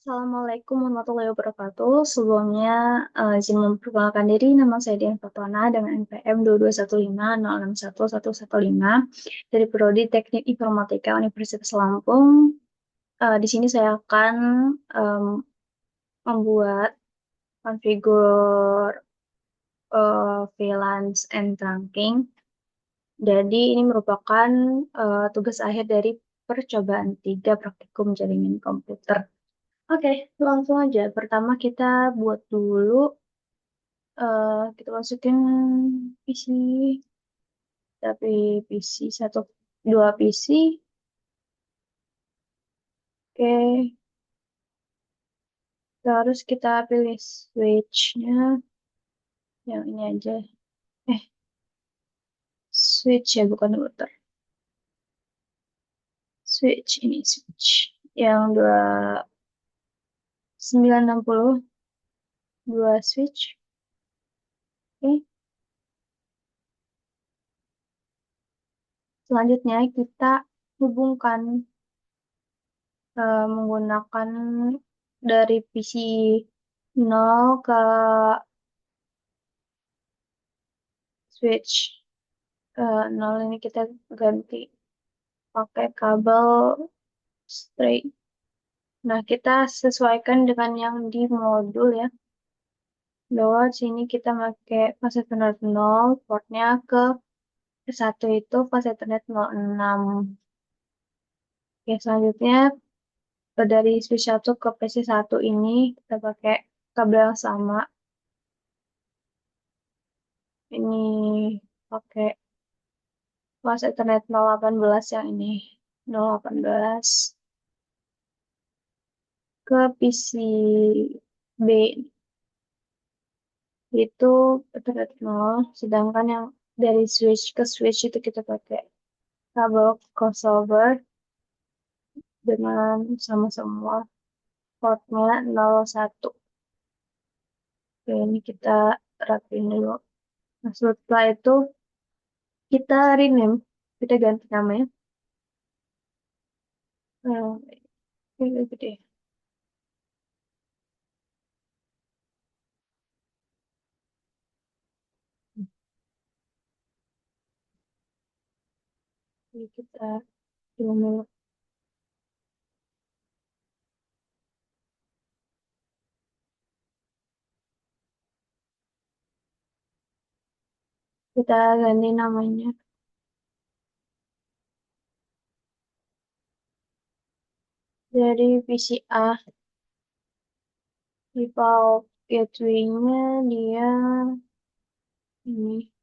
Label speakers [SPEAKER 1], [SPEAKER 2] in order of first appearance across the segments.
[SPEAKER 1] Assalamualaikum warahmatullahi wabarakatuh. Sebelumnya, izin memperkenalkan diri, nama saya Dian Fatwana dengan NPM 22150611115 dari Prodi Teknik Informatika Universitas Lampung. Di sini saya akan em, membuat konfigur VLANs and trunking. Jadi ini merupakan tugas akhir dari percobaan 3 praktikum jaringan komputer. Oke, langsung aja. Pertama kita buat dulu, kita masukin PC, tapi PC satu, dua PC. Oke, terus kita pilih switch-nya, yang ini aja. Eh, switch ya, bukan router. Switch, ini switch. Yang 2960, dua switch. Oke, selanjutnya kita hubungkan menggunakan dari PC 0 ke switch 0 ini kita ganti pakai kabel straight. Nah, kita sesuaikan dengan yang di modul ya. Bahwa sini kita pakai fase Ethernet 0, portnya ke satu itu fase Ethernet 06. Oke, selanjutnya dari switch 1 ke PC 1 ini kita pakai kabel yang sama. Ini pakai fase Ethernet 018 yang ini. 018 ke PC B itu Ethernet 0, sedangkan yang dari switch ke switch itu kita pakai kabel crossover dengan sama semua portnya 01. Oke, ini kita rapiin dulu. Nah, setelah itu kita rename, kita ganti namanya. Ini gede. Ini kita rename. Kita ganti namanya dari PCA. Default gateway-nya dia ini.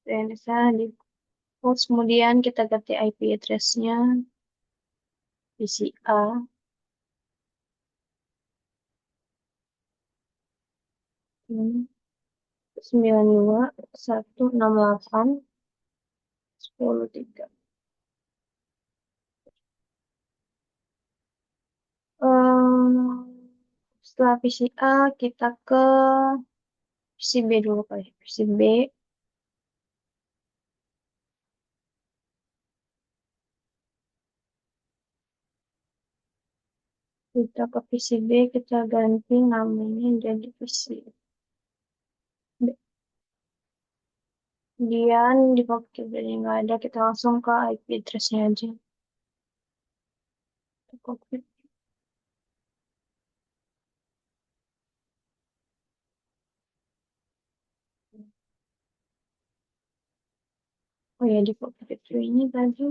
[SPEAKER 1] Dan saya di terus kemudian kita ganti IP address-nya PCA 92.168.10.3. Setelah PCA kita ke PCB dulu kali. PCB kita ke PCB kita ganti namanya jadi PCB. Kemudian di PCB nggak ada, kita langsung ke IP address-nya aja. Kita copy. Oh ya, di PCB ini tadi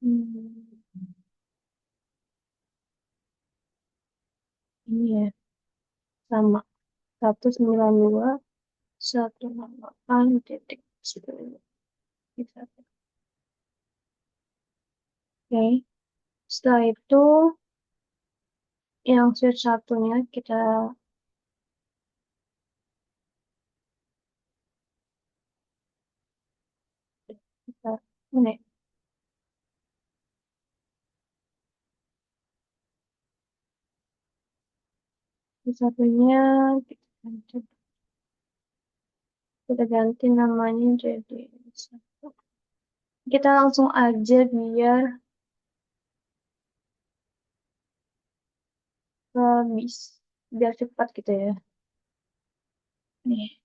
[SPEAKER 1] hmm, ini ya sama 192.168.10. Oke, setelah itu yang switch satunya kita ini switch satunya kita ganti. Kita ganti namanya jadi satu. Kita langsung aja bisa biar cepat gitu ya. Nih,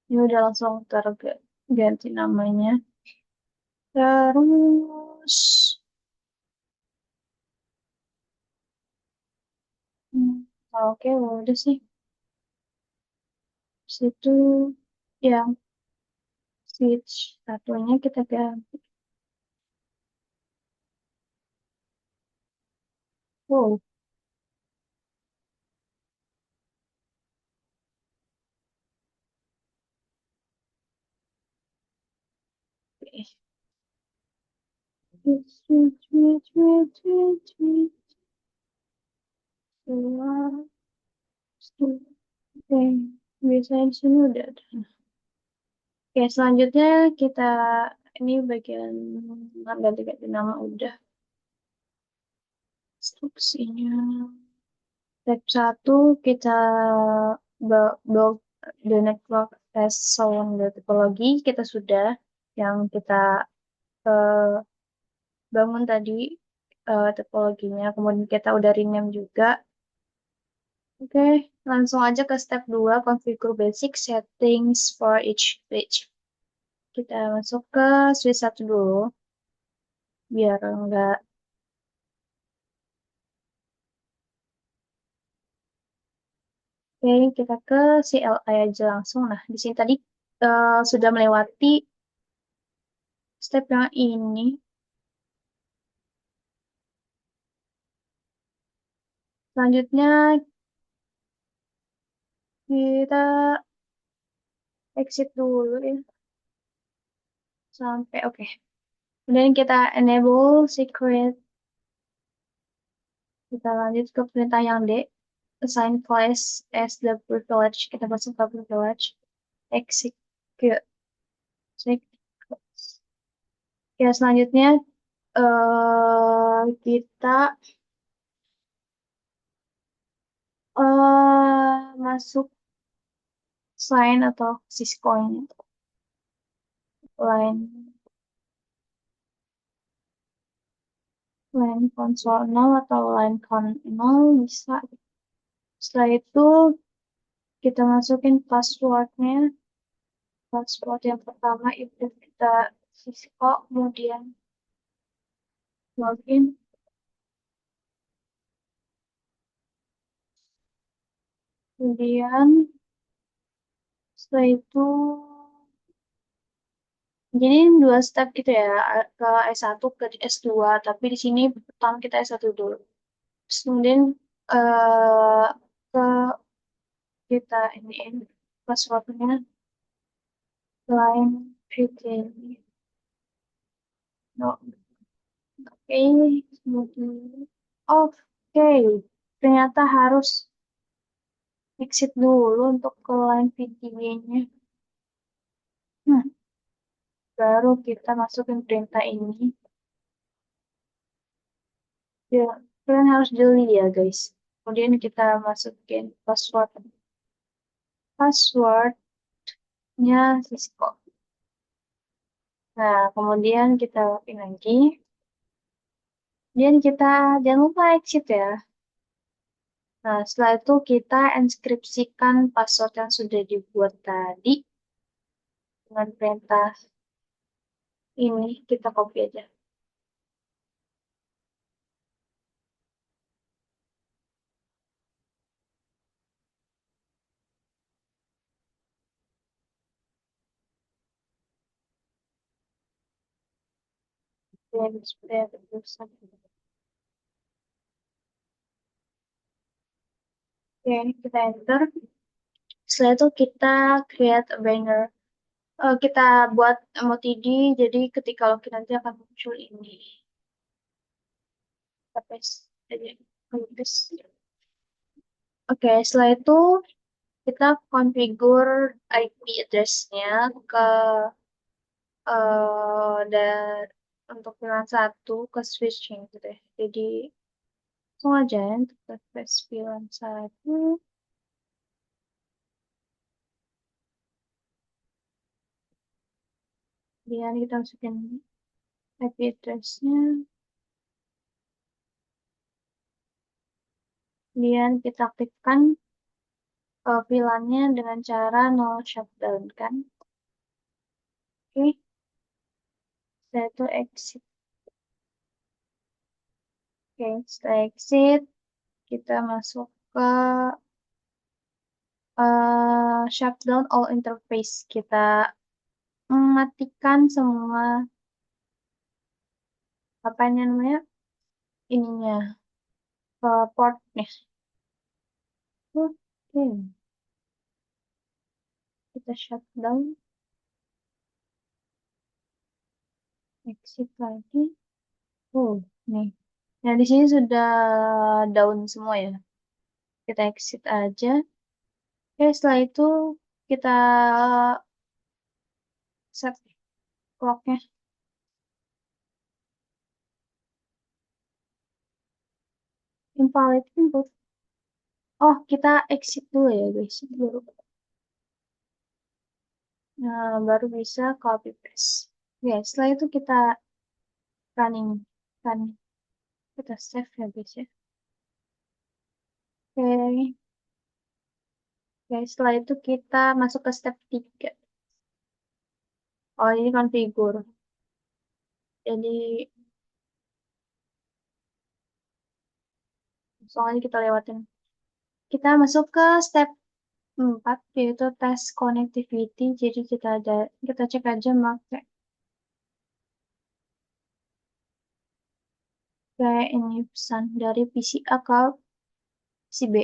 [SPEAKER 1] ini udah langsung terganti namanya. Terus, hmm, oke, udah sih. Situ yang switch satunya kita ganti. Wow, oke. Switch, switch, switch, switch, switch, switch. Keluar, switch. Oke, biasanya di sini udah ada. Oke, selanjutnya kita ini bagian ganti-ganti nama udah. Instruksinya. Step satu kita build the network as shown the topology. Kita sudah yang kita eh, bangun tadi topologinya. Kemudian kita udah rename juga. Oke, langsung aja ke step 2, configure basic settings for each switch. Kita masuk ke switch satu dulu, biar enggak. Oke, kita ke CLI aja langsung. Nah, di sini tadi sudah melewati step yang ini. Selanjutnya kita exit dulu ya, sampai oke. Kemudian kita enable secret. Kita lanjut ke perintah yang D. Assign class as the privilege. Kita masuk ke privilege. Execute. Execute. Ya, selanjutnya kita masuk sign atau syscoin line line console 0 atau line con 0 bisa. Setelah itu kita masukin passwordnya. Password yang pertama itu kita Cisco, kemudian login, kemudian setelah itu jadi ini dua step gitu ya, ke S1 ke S2, tapi di sini pertama kita S1 dulu. Terus kemudian eh ke kita ini passwordnya line VT. No, oke, kemudian oke, ternyata harus exit dulu untuk ke line VT-nya. Hmm, baru kita masukin perintah ini. Ya, kalian harus jeli ya guys. Kemudian kita masukin passwordnya Cisco. Nah, kemudian kita login lagi. Kemudian kita jangan lupa exit ya. Nah, setelah itu kita enskripsikan password yang sudah dibuat tadi dengan perintah ini. Kita copy aja. Dan supaya terusan. Oke, ini kita enter. Setelah itu kita create a banner. Kita buat emotid, jadi ketika login nanti akan muncul ini. Kita paste aja. Paste. Oke, setelah itu kita configure IP address-nya ke dan untuk VLAN satu ke switching gitu ya. Jadi langsung aja ya, untuk ke VLAN satu. Kemudian kita masukin IP address-nya. Kemudian kita aktifkan VLAN-nya dengan cara no shutdown kan. Oke, setelah itu exit. Oke, setelah exit, kita masuk ke shutdown all interface. Kita mematikan semua apa ini namanya ininya portnya. Oke, kita shutdown, exit lagi. Oh, nih. Nah, di sini sudah down semua ya. Kita exit aja. Oke, setelah itu kita set clocknya. Invalid input. Oh, kita exit dulu ya guys. Baru, nah, baru bisa copy paste. Ya, setelah itu kita running. Kan kita save ya guys ya. Oke. Oke, setelah itu kita masuk ke step 3. Oh, ini configure. Jadi, soalnya kita lewatin. Kita masuk ke step 4, yaitu tes connectivity. Jadi, kita cek aja pakai kayak ini pesan dari PC A ke PC B.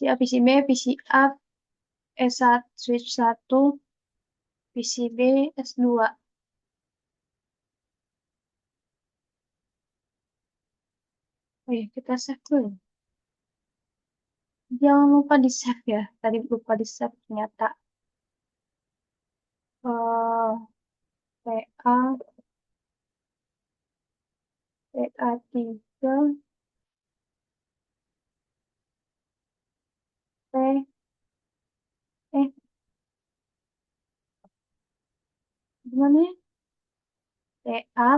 [SPEAKER 1] PC A, PC B, PC A, S1, switch 1, PC B, S2. Oh iya, kita save dulu. Jangan lupa di save ya. Tadi lupa di save ternyata. PA, PA3, P, eh, gimana ya? PA,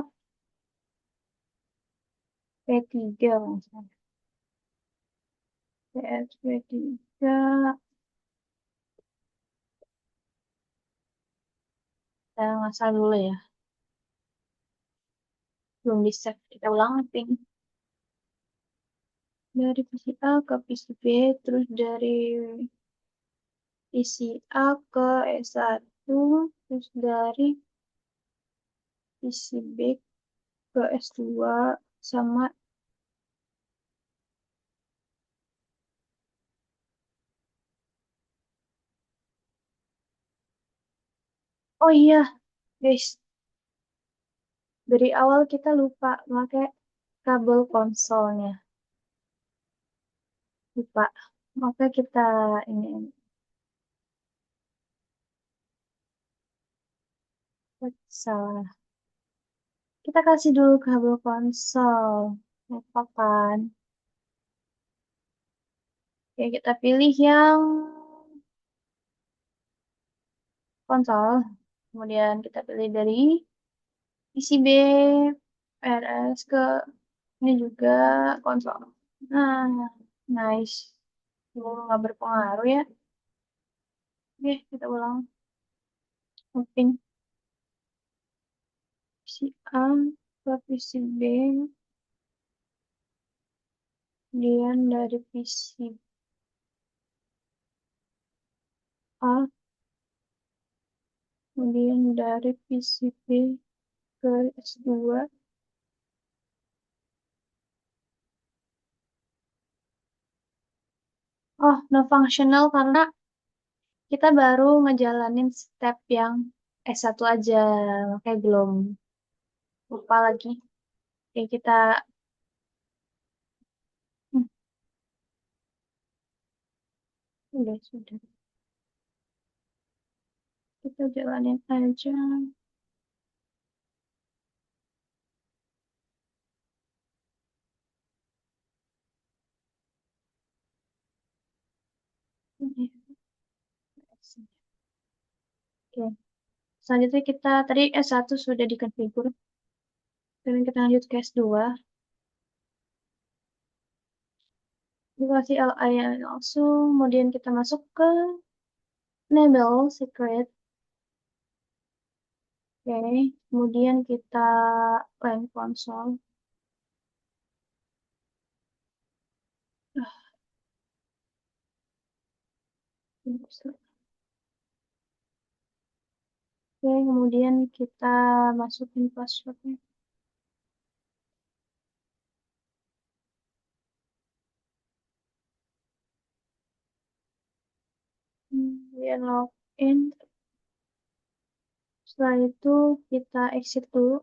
[SPEAKER 1] P3, maksudnya. PS P3, kita ngasal dulu ya. Belum di save. Kita ulang ping. Dari PC A ke PC B, terus dari PC A ke S1, terus dari PC B ke S2, sama, oh iya, guys, dari awal kita lupa pakai kabel konsolnya. Lupa. Maka kita ini salah. Kita kasih dulu kabel konsol. Apa kan? Ya, kita pilih yang konsol. Kemudian kita pilih dari PCB, RS ke ini juga konsol. Nah, nice. Nggak berpengaruh ya. Oke, kita ulang. Mungkin PC A ke PCB, kemudian dari PC A, kemudian dari PCB ke S2. Oh, no functional karena kita baru ngejalanin step yang S1 aja, makanya belum lupa lagi. Oke, kita hmm, sudah. Kita jalanin aja. Oke. Selanjutnya kita tadi S1 sudah dikonfigur. Sekarang kita lanjut ke S2. Dikasih LI yang langsung. Kemudian kita masuk ke enable secret. Oke. Kemudian kita line console. Ah, ini bisa. Oke, kemudian kita masukin passwordnya. Kemudian login. Setelah itu kita exit dulu.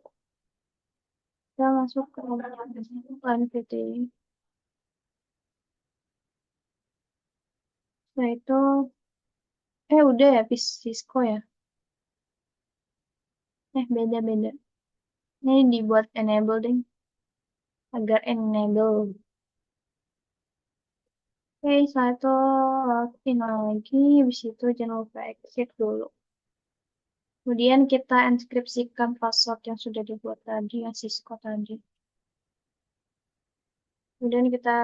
[SPEAKER 1] Kita masuk ke line PT. Setelah itu, udah ya, Cisco ya. Beda-beda. Ini dibuat enable deh, agar enable. Oke, setelah itu login lagi, habis itu jangan lupa exit dulu. Kemudian kita enkripsikan password yang sudah dibuat tadi, yang Cisco tadi. Kemudian kita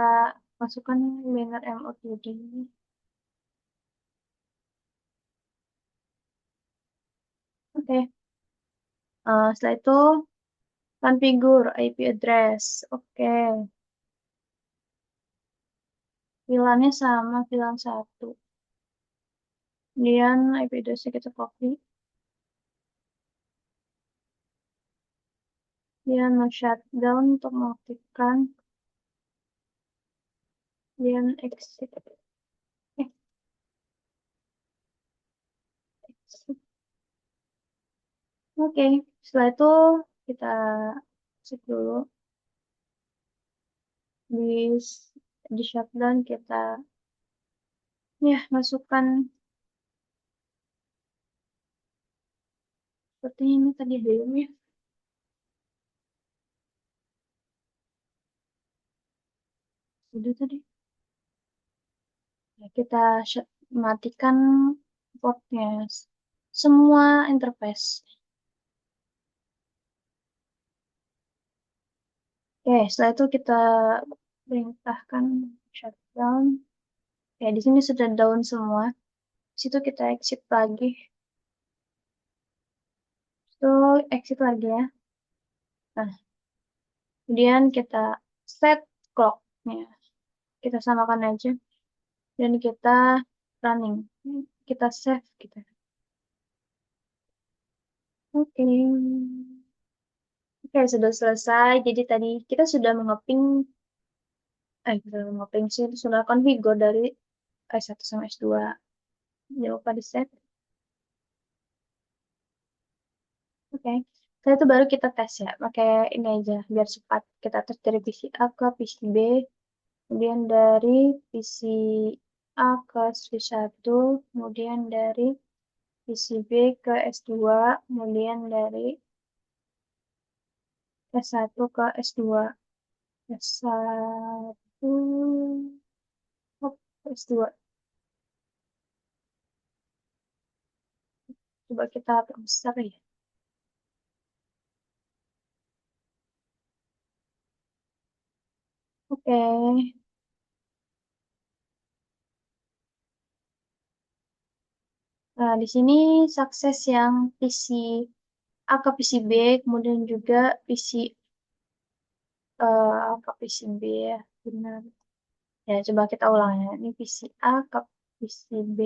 [SPEAKER 1] masukkan banner MOTD. Oke, setelah itu configure IP address. Oke, VLAN-nya sama VLAN 1. Kemudian IP address-nya kita copy. Kemudian shutdown untuk mengaktifkan. Kemudian exit. Eh, exit. Oke, setelah itu kita cek dulu. Di, di shutdown kita masukkan seperti ini tadi belum ya. Sudah tadi. Ya, kita matikan portnya. Semua interface. Oke, setelah itu kita perintahkan shutdown. Oke, di sini sudah down semua. Di situ kita exit lagi. Itu exit lagi ya. Nah, kemudian kita set clock-nya. Kita samakan aja. Dan kita running. Kita save kita. Oke. Oke, sudah selesai. Jadi tadi kita sudah mengeping, sudah mengeping sih, sudah configure dari S1 sama S2. Jangan lupa di save. Oke. Setelah itu baru kita tes ya. Pakai ini aja, biar cepat. Kita tes dari PC A ke PC B. Kemudian dari PC A ke S1. Kemudian dari PC B ke S2. Kemudian dari S1 ke S2. S1. Oh, S2. Coba kita perbesar ya. Oke. Nah, di sini sukses yang PC A ke PC B, kemudian juga PC A ke PC B ya, benar. Ya, coba kita ulang ya. Ini PC A ke PC B.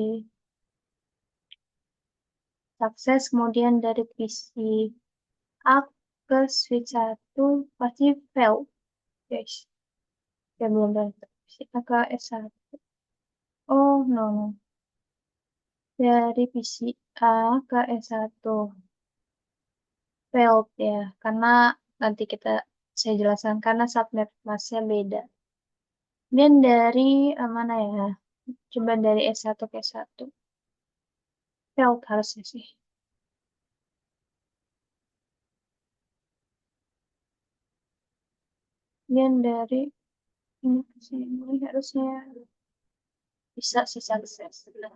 [SPEAKER 1] Sukses, kemudian dari PC A ke switch 1 pasti fail, guys. Ya, belum dari PC A ke S1. Oh, no, no. Dari PC A ke S1. Failed ya, karena nanti saya jelaskan karena subnet masnya beda. Dan dari mana ya? Coba dari S1 ke S1. Failed harusnya sih. Dan dari ini ke sini harusnya bisa sukses. Nah,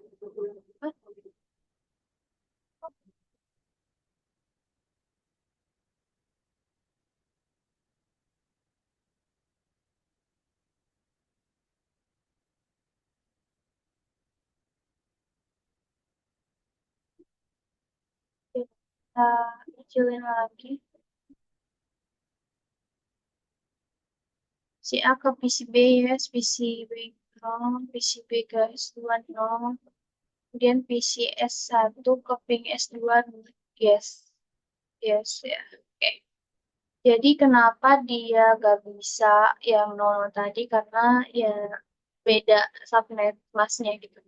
[SPEAKER 1] kita kecilin lagi. Si A ke PC B, yes, PC B nol, PC B ke S2 nol, kemudian PC S1 ke ping S2, yes, yes, ya. Oke. Jadi kenapa dia gak bisa yang nol tadi? Karena ya beda subnet kelasnya gitu.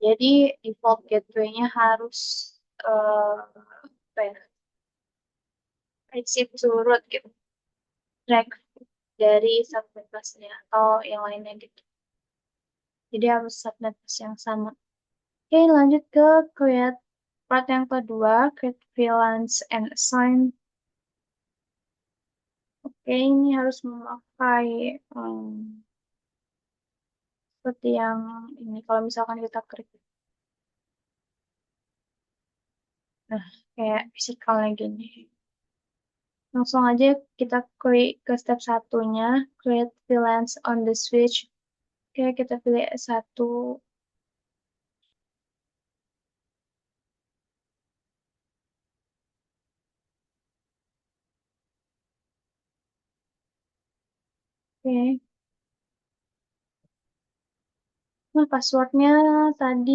[SPEAKER 1] Jadi default gateway-nya harus eh apa ya, prinsip surut gitu, track dari subnet kelasnya atau yang lainnya gitu. Jadi harus subnet kelas yang sama. Oke, lanjut ke create part yang kedua, create VLANs and assign. Oke, ini harus memakai seperti yang ini. Kalau misalkan kita klik, nah kayak fisikalnya gini. Langsung aja kita klik ke step satunya, create VLANs on the switch. Oke, kita pilih S1. Oke, nah passwordnya tadi,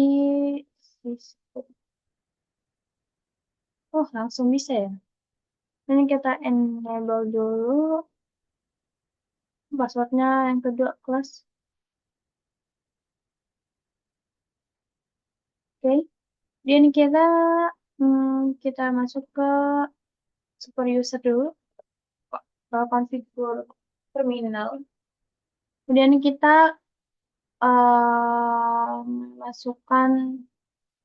[SPEAKER 1] oh langsung bisa ya. Ini kita enable dulu passwordnya yang kedua kelas. Oke, dan kita masuk ke super user dulu, ke configure terminal. Kemudian kita masukkan,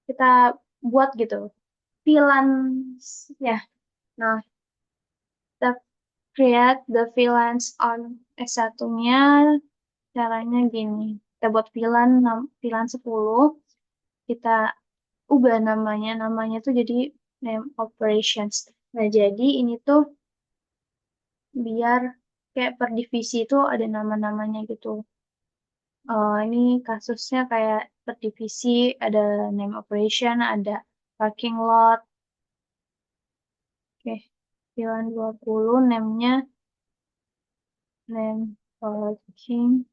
[SPEAKER 1] kita buat gitu VLAN ya. Nah, kita create the VLANs on S1-nya. Caranya gini. Kita buat VLAN 10. Kita ubah namanya. Namanya tuh jadi name operations. Nah, jadi ini tuh biar kayak per divisi itu ada nama-namanya gitu. Ini kasusnya kayak per divisi ada name operation, ada parking lot. Oke, VLAN 20 name-nya name parking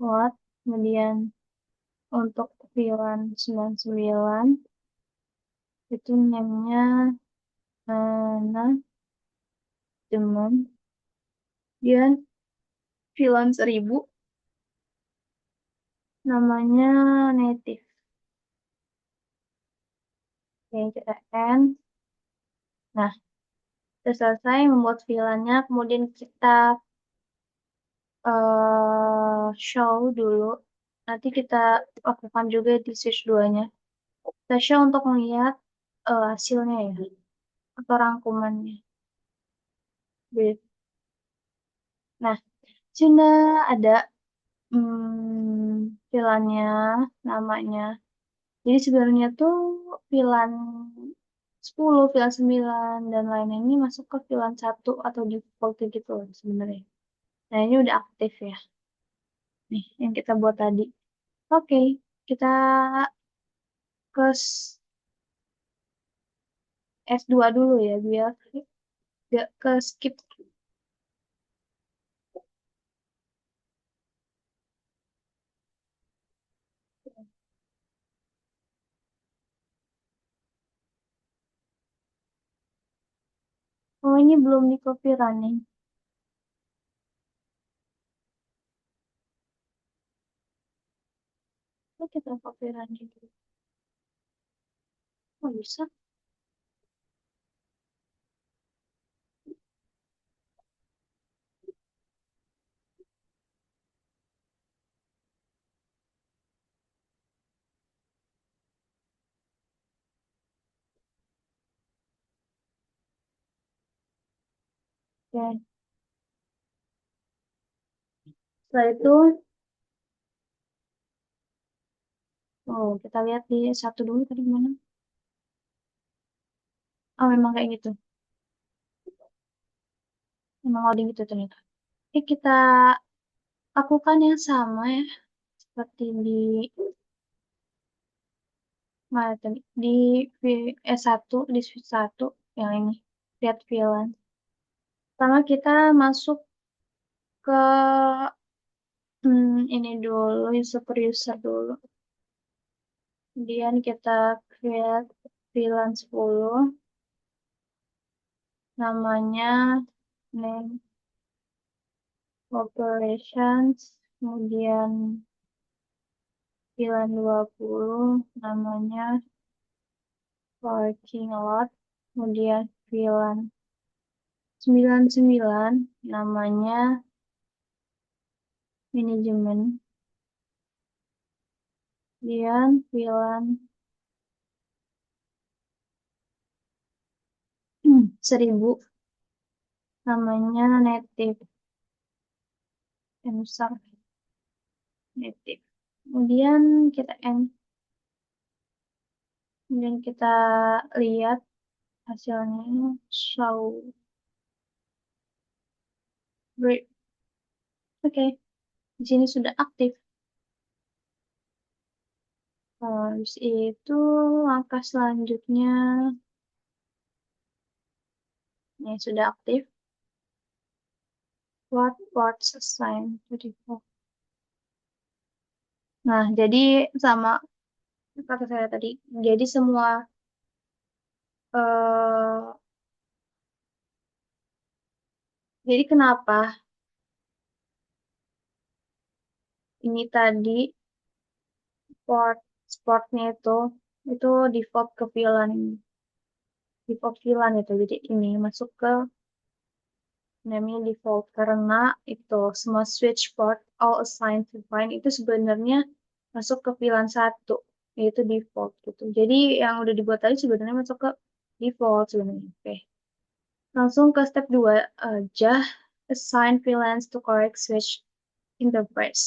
[SPEAKER 1] lot. Kemudian untuk VLAN 99 itu name-nya manajemen. Dia VLAN 1000 namanya native. Oke, kita end. Nah, sudah selesai membuat VLAN-nya. Kemudian kita show dulu. Nanti kita lakukan juga di switch 2-nya. Kita show untuk melihat hasilnya ya, atau rangkumannya. Gitu. Nah, sudah ada VLAN-nya, namanya. Jadi sebenarnya tuh VLAN 10, VLAN 9, dan lain-lain ini masuk ke VLAN 1 atau default gitu loh sebenarnya. Nah, ini udah aktif ya. Nih, yang kita buat tadi. Oke, kita ke S2 dulu ya, biar gak ke skip. Oh, ini belum di copy running. Oh, kita copy running dulu. Oh, bisa. Oke. Setelah itu, oh kita lihat di satu dulu tadi gimana. Oh memang kayak gitu. Memang loading gitu ternyata. Oke, kita lakukan yang sama ya. Seperti di mana tadi? Di S1, di switch 1 yang ini. Lihat VLAN. Pertama kita masuk ke ini dulu, super user dulu. Kemudian kita create VLAN 10. Namanya name operations. Kemudian VLAN 20. Namanya parking lot. Kemudian VLAN 99. Namanya manajemen. Kemudian VLAN 1000. Namanya native. User native. Kemudian kita end. Kemudian kita lihat hasilnya show break. Oke, di sini sudah aktif. Habis itu langkah selanjutnya ini sudah aktif. What ports assigned to default. Nah, jadi sama kata saya tadi. Jadi semua eh jadi kenapa ini tadi sportnya itu default ke VLAN ini. Default VLAN itu. Jadi ini masuk ke namanya default karena itu semua switch port all assigned to fine itu sebenarnya masuk ke VLAN 1 yaitu default gitu. Jadi yang udah dibuat tadi sebenarnya masuk ke default sebenarnya. Oke. Langsung ke step 2 aja assign VLANs to correct switch interface.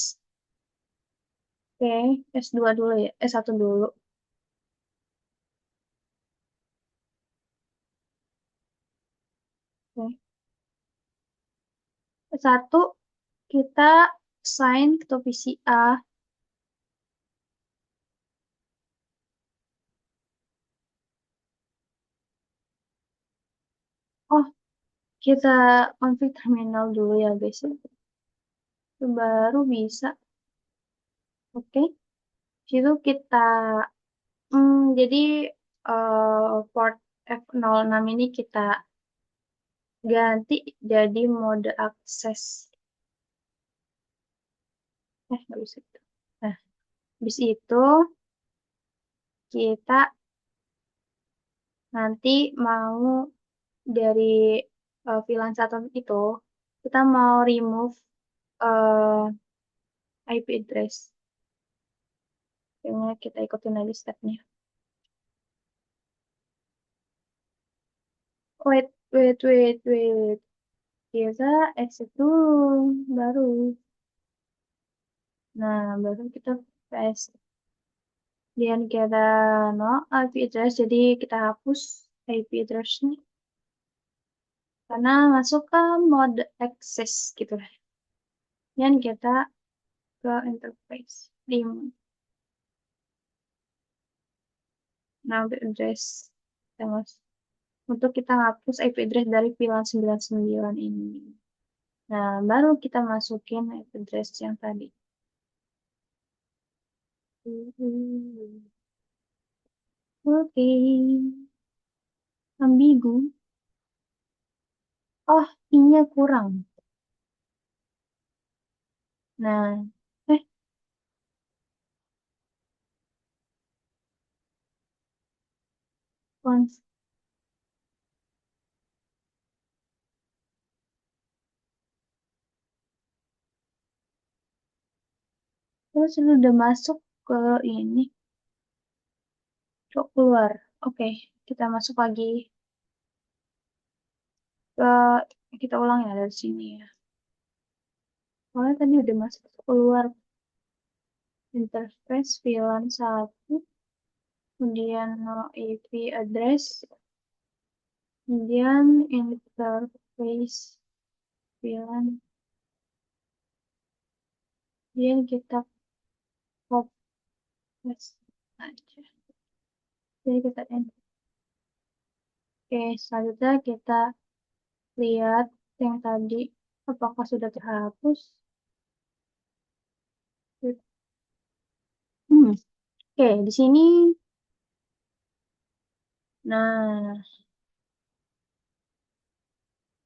[SPEAKER 1] Oke, S2 dulu ya, S1 dulu. Oke. S1 kita assign ke VCA. Oh, kita config terminal dulu ya guys ya. Itu baru bisa. Oke, situ kita jadi port F06 ini kita ganti jadi mode akses. Nggak bisa itu. Nah, habis itu kita nanti mau dari VLAN 1 itu, kita mau remove IP address. Kayaknya kita ikutin lagi stepnya. Wait, wait, wait, wait. Kita exit dulu, baru. Nah, baru kita paste. Dan kita no IP address, jadi kita hapus IP address-nya. Karena masuk ke mode access gitu lah. Dan kita ke interface. Nah, IP address. Kita untuk kita hapus IP address dari VLAN 99 ini. Nah, baru kita masukin IP address yang tadi. Oke, ambigu. Oh, ini kurang. Nah, eh, cons- terus ini udah masuk ke ini, kok keluar. Oke, kita masuk lagi ke Kita ulang ya dari sini ya. Soalnya tadi udah masuk keluar interface VLAN 1, kemudian no IP address, kemudian interface VLAN, kemudian kita copy paste aja. Jadi kita enter. Oke, selanjutnya kita lihat yang tadi apakah sudah terhapus. Hmm. Oke, di sini. Nah,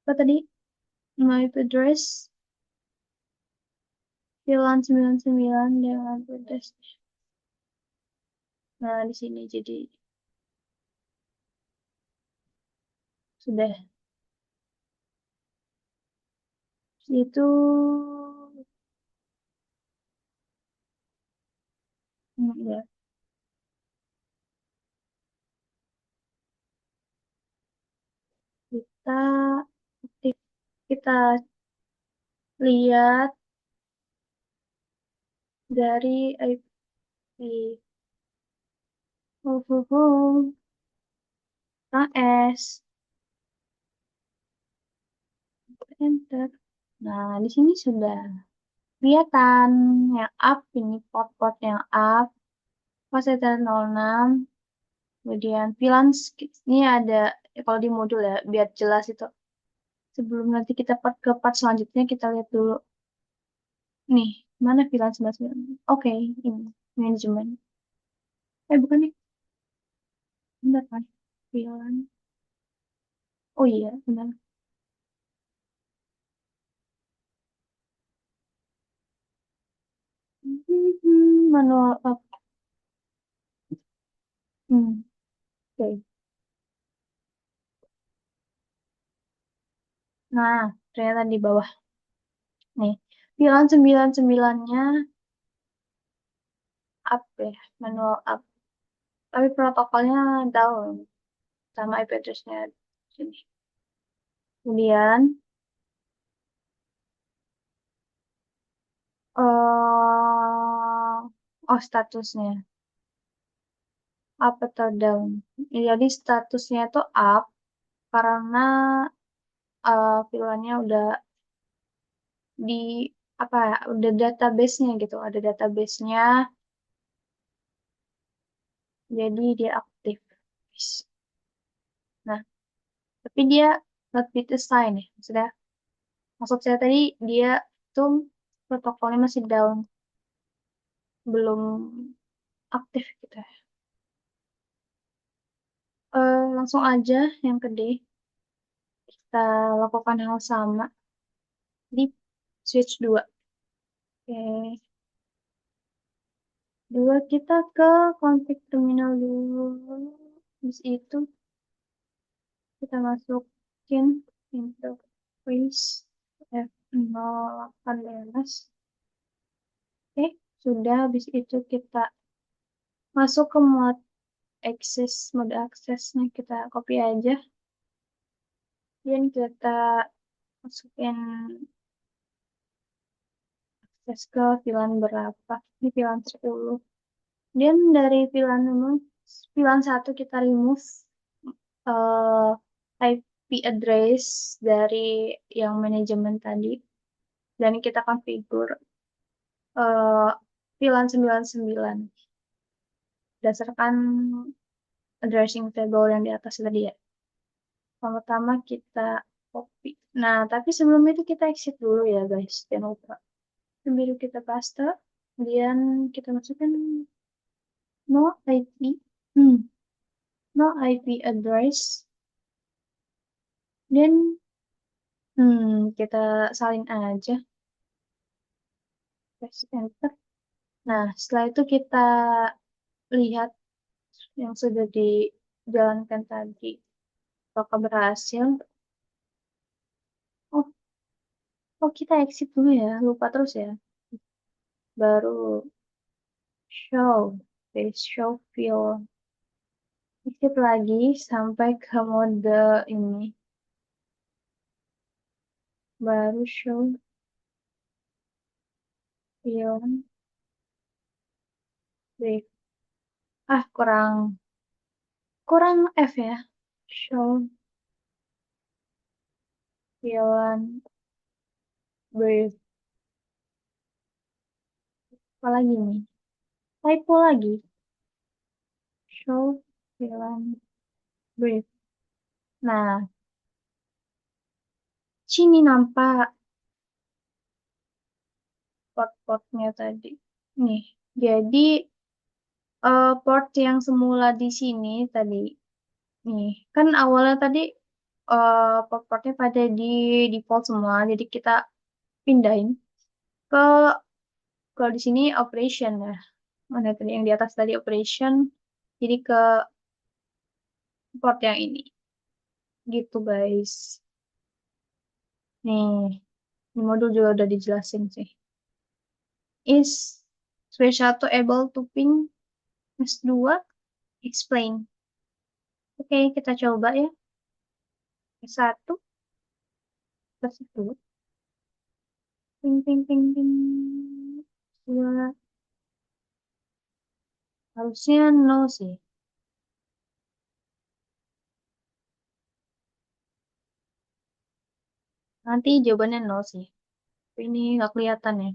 [SPEAKER 1] apa tadi? No IP address VLAN 99 dengan address. Nah, di sini jadi sudah itu. Ya, kita aktif, kita lihat dari IP. Oh, oh, oh. KS enter. Nah, di sini sudah kelihatan yang up, ini port-port yang up, Passeter 06, kemudian VLAN ini ada kalau di modul ya, biar jelas itu. Sebelum nanti kita ke part selanjutnya, kita lihat dulu. Nih, mana VLAN 99? Oke, ini manajemen. Bukan nih, benar kan? VLAN. Oh iya, benar. Manual up. Hmm, oke. Nah, ternyata di bawah. Nih, VLAN 99-nya up ya, manual up. Tapi protokolnya down sama IP address-nya sini. Kemudian, oh statusnya up atau down. Jadi statusnya itu up karena VLAN-nya udah di apa ya, udah database-nya gitu, ada database-nya, jadi dia aktif. Nah, tapi dia not with assign ya, maksud saya tadi dia tuh protokolnya masih down, belum aktif gitu ya. Langsung aja yang ke D, kita lakukan hal sama di switch 2. Oke, dua kita ke config terminal dulu. Habis itu kita masukin interface F08 Oke, sudah. Habis itu kita masuk ke mode aksesnya kita copy aja. Dan kita masukin akses ke VLAN berapa. Ini VLAN 10. Dan dari VLAN 1 kita remove eh, IP address dari yang manajemen tadi. Dan kita configure eh, VLAN 99 berdasarkan addressing table yang di atas tadi ya. Pertama kita copy. Nah, tapi sebelum itu kita exit dulu ya guys. Jangan lupa. Biru kita paste. Kemudian kita masukkan no IP. Hmm, no IP address. Dan kita salin aja. Press enter. Nah, setelah itu kita lihat yang sudah dijalankan tadi. Apakah berhasil? Oh, oh kita exit dulu ya. Lupa terus ya. Baru show. Face show fill. Exit. Skip lagi sampai ke mode ini. Oke, okay, sudah. Habis itu kita exit lagi. Kita lihat apakah berhasil. Oh, kita exit dulu ya. Lupa terus ya. Baru show. Face show fill. Skip lagi sampai ke mode ini. Skip lagi sampai ke mode ini. Oke, okay, sudah. Habis itu kita exit lagi sampai ke mode ini. baru show film brief. Ah, kurang kurang F ya. Show film brief. Apa lagi nih? Typo lagi. Show film brief. Nah, sini nampak port-portnya tadi. Nih, jadi port yang semula di sini tadi. Nih, kan awalnya tadi port-portnya pada di default semua. Jadi kita pindahin ke kalau di sini operation ya. Mana tadi yang di atas tadi operation. Jadi ke port yang ini. Gitu guys. Nih, di modul juga udah dijelasin sih. Is switch 1 able to ping S2? Explain. Oke, kita coba ya. S1, S2. Ping, ping, ping, ping. Dua. Harusnya no sih. Nanti jawabannya no sih. Tapi ini nggak kelihatan ya.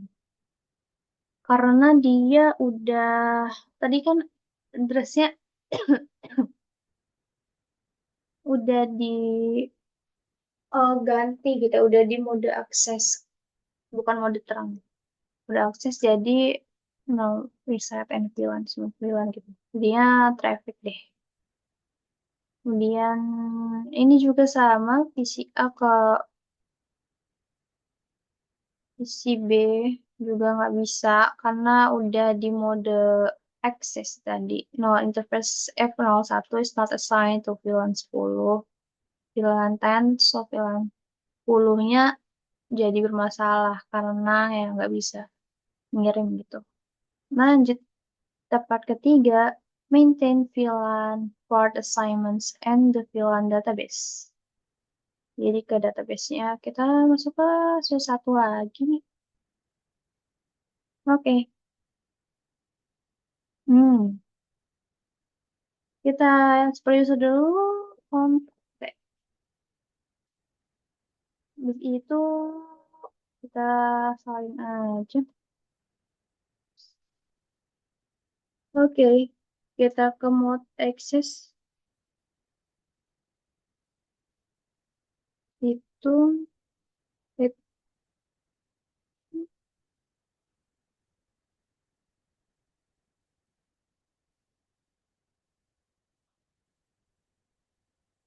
[SPEAKER 1] Karena dia udah, tadi kan addressnya udah di ganti gitu, udah di mode akses, bukan mode terang. Mode akses jadi no reset and VLAN, semua VLAN gitu. Dia traffic deh. Kemudian ini juga sama PCA ke PC B juga nggak bisa karena udah di mode access tadi. No interface F01 is not assigned to VLAN 10. VLAN 10, so VLAN 10-nya jadi bermasalah karena ya nggak bisa ngirim gitu. Lanjut, part ketiga, maintain VLAN port assignments and the VLAN database. Jadi ke database-nya kita masuk ke satu lagi. Oke. Hmm. Kita yang seperti itu dulu. Oke. Habis itu kita salin aja. Oke. Kita ke mode access. Itu. it-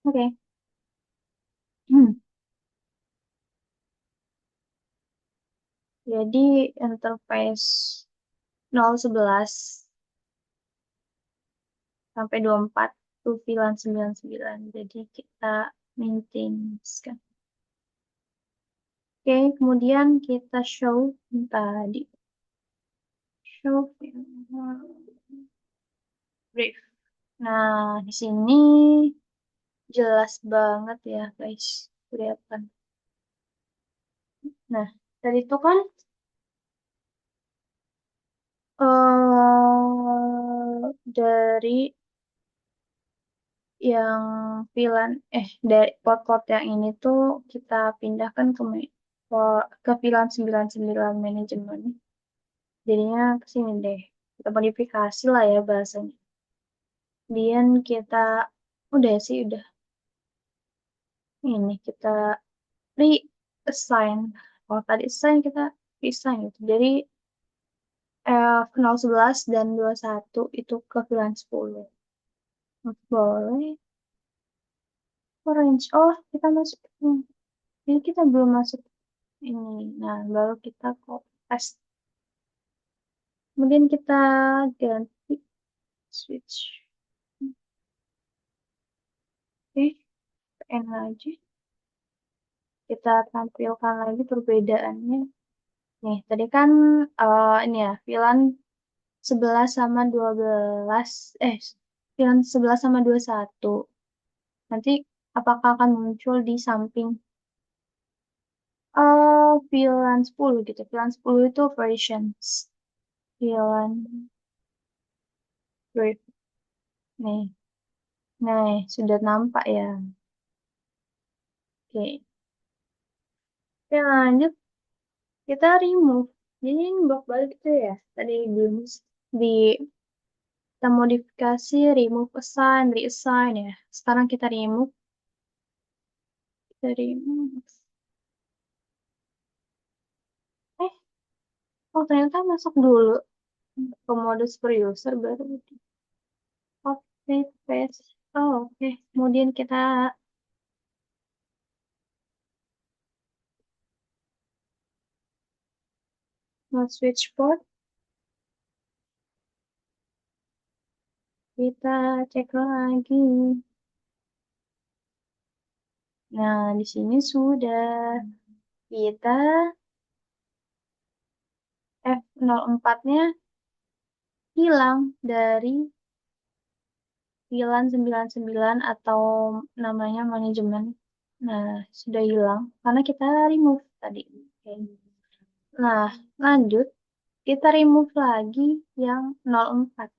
[SPEAKER 1] Oke. Hmm. Jadi interface 011 sampai 24 itu VLAN 99. Jadi kita maintain kan. Oke, kemudian kita show tadi. Show brief. Nah, di sini jelas banget ya, guys. Kelihatan. Nah, tadi itu kan dari yang VLAN dari port-port yang ini tuh kita pindahkan ke VLAN 99 manajemen. Jadinya ke sini deh. Kita modifikasi lah ya bahasanya. Kemudian kita udah sih udah ini kita reassign. Kalau tadi assign kita reassign gitu. Jadi 011 dan 21 itu ke VLAN 10. Boleh. Orange. Oh, kita masuk. Ini kita belum masuk ini. Nah, baru kita copy paste. Kemudian kita ganti switch. Oke, N aja. Kita tampilkan lagi perbedaannya. Nih, tadi kan ini ya, VLAN 11 sama 12, VLAN 11 sama 21. Nanti apakah akan muncul di samping VLAN 10 gitu. VLAN 10 itu versions. VLAN brief. Nih, nih, sudah nampak ya. Oke. Oke, lanjut. Kita remove. Jadi ini blok balik itu ya. Tadi di kita modifikasi, remove, assign, reassign ya. Sekarang kita remove. Kita remove. Eh, oh ternyata masuk dulu ke mode super user baru. Copy, paste. Oh, oke. Kemudian kita mau switch port. Kita cek lagi. Nah, di sini sudah. Kita F04-nya hilang dari VLAN 99 atau namanya manajemen. Nah, sudah hilang karena kita remove tadi. Oke. Nah, lanjut. Kita remove lagi yang 04.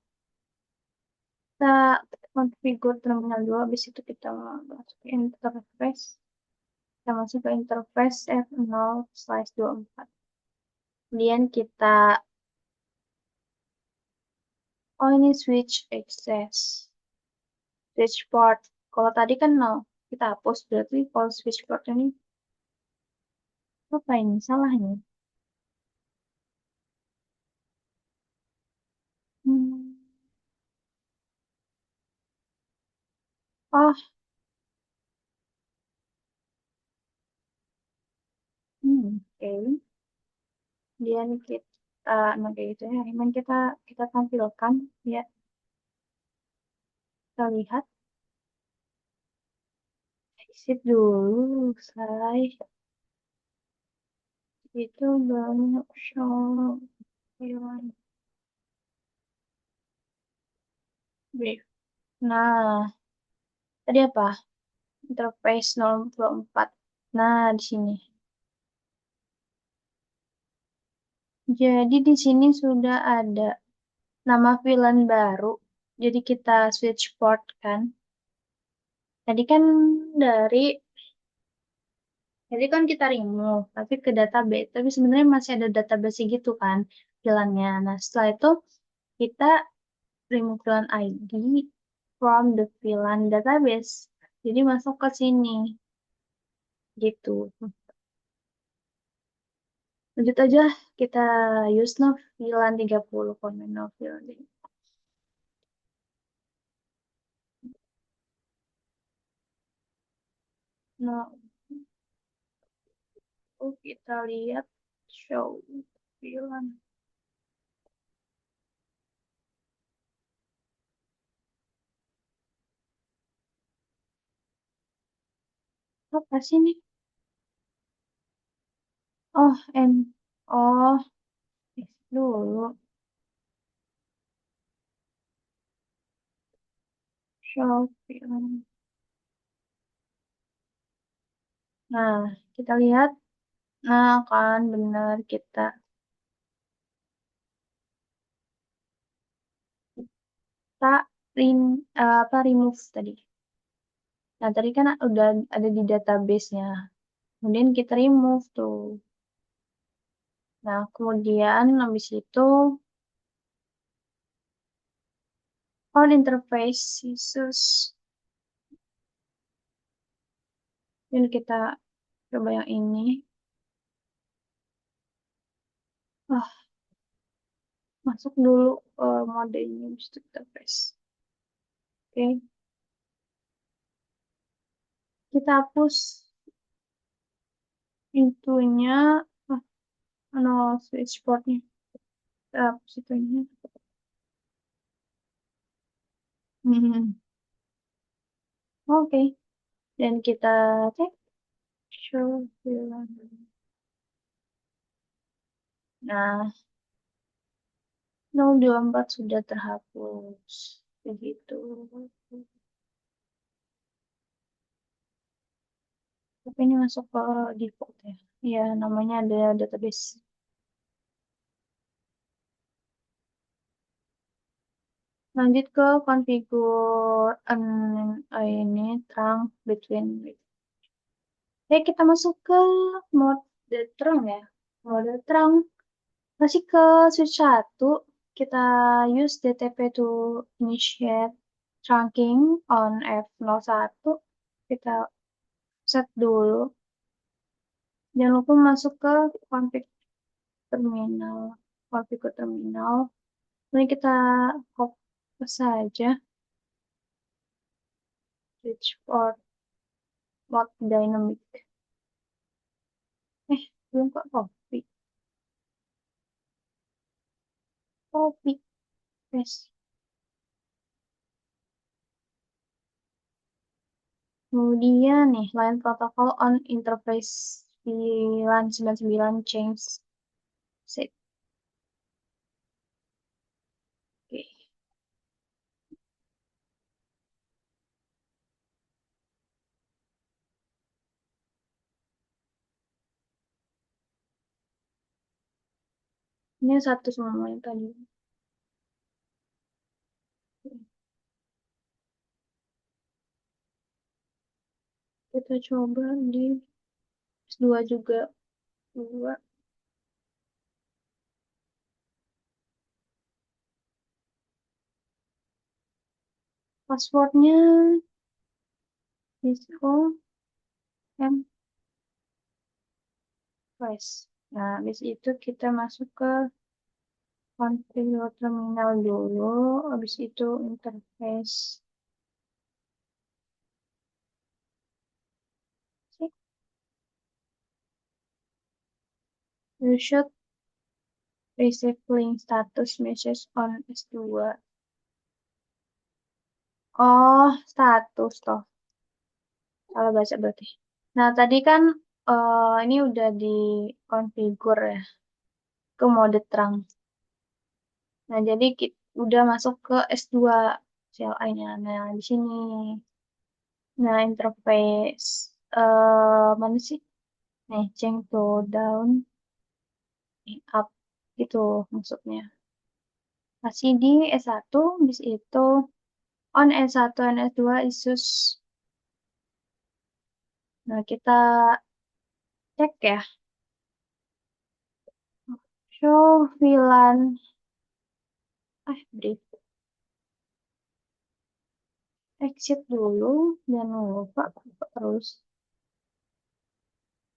[SPEAKER 1] Kita configure terminal dulu, habis itu kita masuk ke interface. Kita masuk ke interface F0/24. Kemudian kita, oh ini switch access. Switch port. Kalau tadi kan 0. Kita hapus, berarti kalau switch port ini, apa ini salahnya? Hmm. Oh, oke. Kemudian kita, nah kayak gitu ya. Kemudian kita tampilkan, ya. Kita lihat. Exit dulu, say. Itu banyak show. Hewan brief. Nah, tadi apa? Interface 024. Nah, di sini. Jadi di sini sudah ada nama VLAN baru. Jadi kita switch port kan. Tadi kan dari Jadi kan kita remove, tapi ke database. Tapi sebenarnya masih ada database gitu kan, VLAN-nya. Nah, setelah itu kita remove VLAN ID from the VLAN database. Jadi masuk ke sini, gitu. Lanjut aja, kita use no VLAN 30, comment no VLAN. Nah, kita lihat show VLAN. Apa sih nih? Oh, oh, dulu. Show VLAN. Nah, kita lihat. Nah, kan benar kita remove tadi. Nah, tadi kan udah ada di database-nya. Kemudian kita remove tuh. Nah, kemudian habis itu on interface Jesus. Dan kita coba yang ini. Ah, masuk dulu mode ini habis itu kita paste. Oke, kita hapus intunya. Ah, no switch portnya. Kita hapus itunya. Hmm. Oke, dan kita cek show film. Nah, 024 sudah terhapus. Begitu. Tapi ini masuk ke default ya. Ya, namanya ada database. Lanjut ke configure ini terang between. Oke, kita masuk ke mode terang ya. Mode terang masih ke switch 1. Kita use DTP to initiate trunking on F01. Kita set dulu. Jangan lupa masuk ke config terminal. Config ke terminal. Ini kita copy saja. Switch for mode dynamic. Belum kok copy. Copy. Paste. Kemudian nih, line protocol on interface 999 change set. Oke. Ini satu semua yang tadi. Kita coba di S2 juga. Dua. Passwordnya is O M press. Nah, habis itu kita masuk ke configure terminal dulu. Habis itu interface. You should receive link status message on S2. Oh, status toh. Salah baca berarti. Nah, tadi kan ini udah di configure ya ke mode terang. Nah, jadi kita udah masuk ke S2 CLI-nya. Nah, di sini. Nah, interface mana sih? Nih, change to down, up gitu maksudnya. Masih di S1, bis itu on S1 dan S2 isus. Nah, kita cek ya. Show VLAN. Brief. Exit dulu. Jangan lupa terus.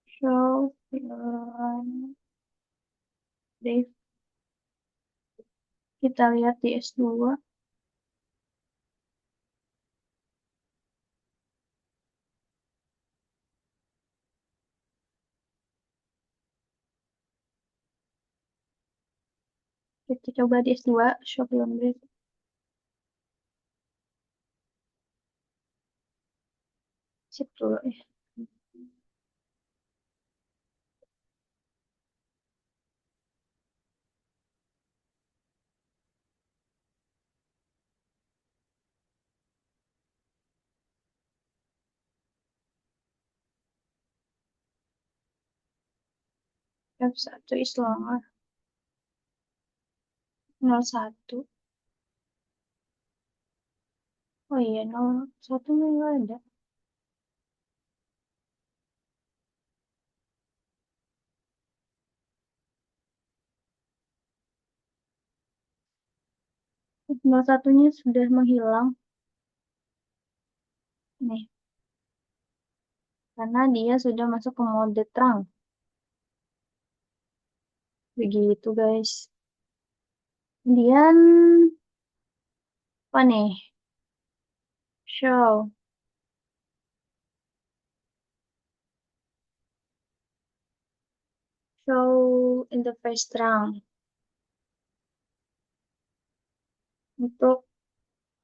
[SPEAKER 1] Show VLAN. Brief. Kita lihat di S2. Kita coba di S2. Show VLAN brief. Exit dulu ya. F1 is longer. 01. Oh iya, 01 nggak ada. Nol satunya sudah menghilang. Nih, karena dia sudah masuk ke mode terang. Begitu, guys. Kemudian, apa nih? Show. Show interface terang. Untuk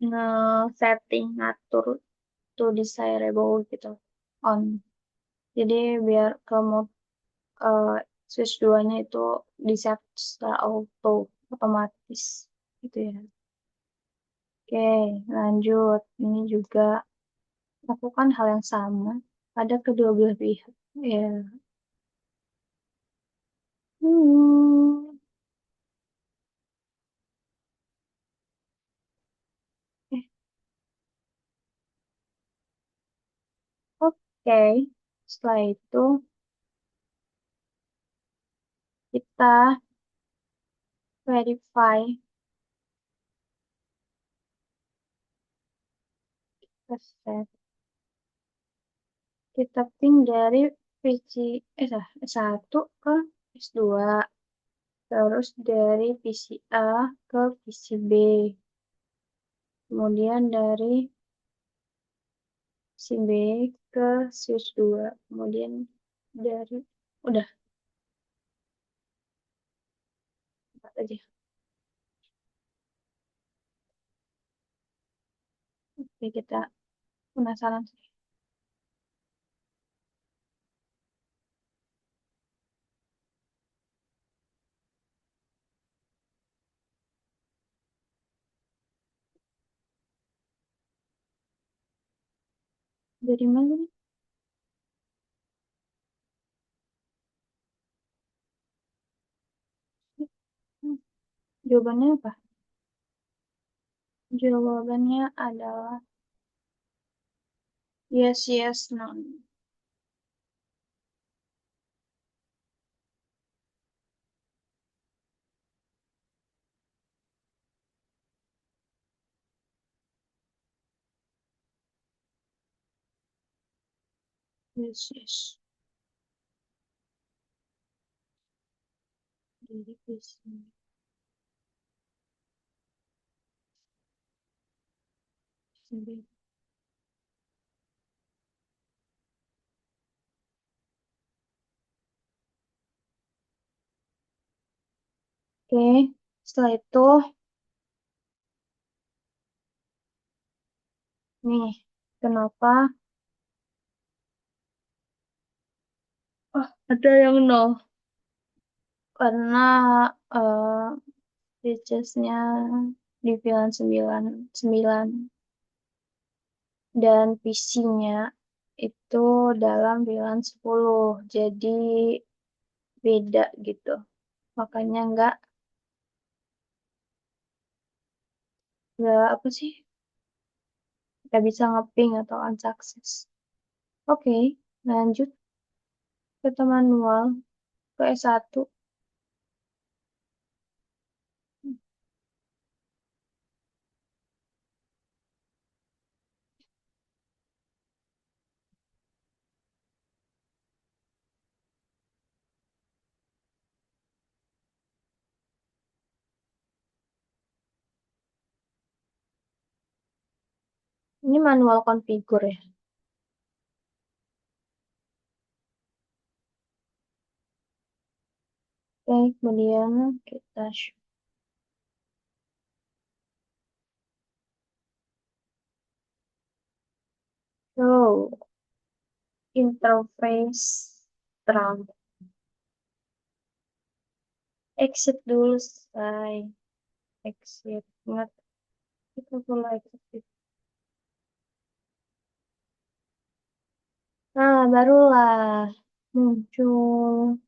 [SPEAKER 1] nge-setting, ngatur to desirable gitu. On. Jadi, biar ke mode switch 2-nya itu di-set secara auto, otomatis. Gitu ya. Oke, lanjut. Ini juga lakukan hal yang sama pada kedua belah pihak. Ya, Hmm. Eh, Oke. Setelah itu kita verify resep. Kita ping dari PC S1 ke S2. Terus dari PC A ke PC B. Kemudian dari PC B ke switch 2. Kemudian dari udah empat aja. Oke, kita penasaran sih. Dari mana nih? Hmm, Jawabannya apa? Jawabannya adalah yes, yes, no. Yes, yes. Dari PC B. Oke, setelah itu nih, kenapa? Oh, ada yang nol. Karena eh featuresnya di VLAN 9 9 dan PC-nya itu dalam VLAN 10. Jadi beda gitu. Makanya nggak apa sih? Nggak bisa ngeping atau unsukses. Oke, lanjut ke manual ke S1. Ini manual configure ya. Oke, kemudian kita show interface terang. Exit dulu, say. Exit. Ingat, kita perlu exit. Nah, barulah muncul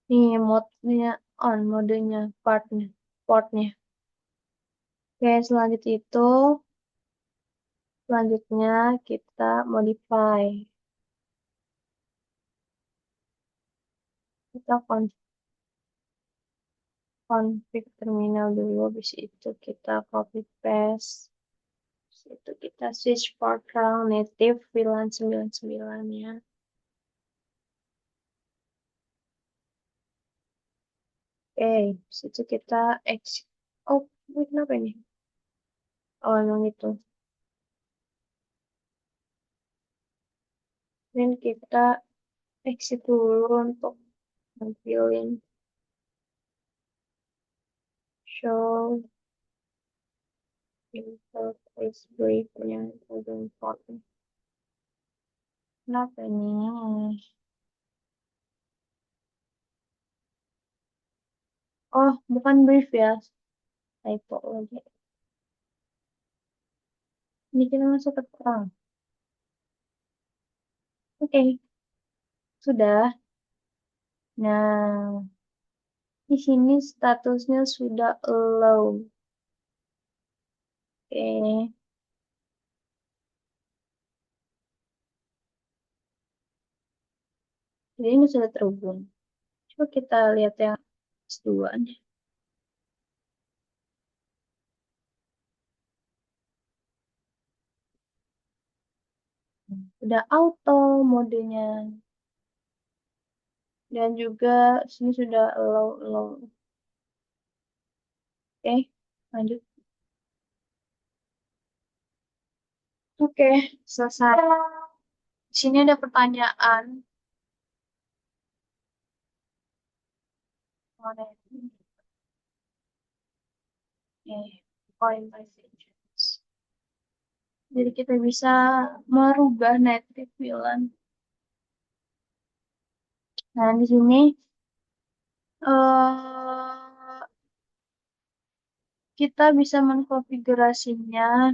[SPEAKER 1] nih mode-nya on, modenya, partnya, portnya. Oke, selanjutnya kita modify. Kita config terminal dulu, habis itu kita copy paste. Habis itu kita switch port rang native VLAN 99 ya. Oke, habis itu kita exit. Oh, ini kenapa ini? Oh, emang itu. Dan kita exit dulu untuk nampilin show interface briefnya udah important. Kenapa ini? Oh, bukan brief ya. Typo lagi. Ini kita masuk ke terang. Oke, sudah. Nah, Di sini statusnya sudah allow. Oke. Jadi ini sudah terhubung. Coba kita lihat yang S2 nih. Udah auto modenya. Dan juga sini sudah allow. Oke, lanjut. Oke, selesai. Di sini ada pertanyaan. Mana ini? Point by sentence. Jadi kita bisa merubah native bilan. Nah, di sini eh kita bisa mengkonfigurasinya.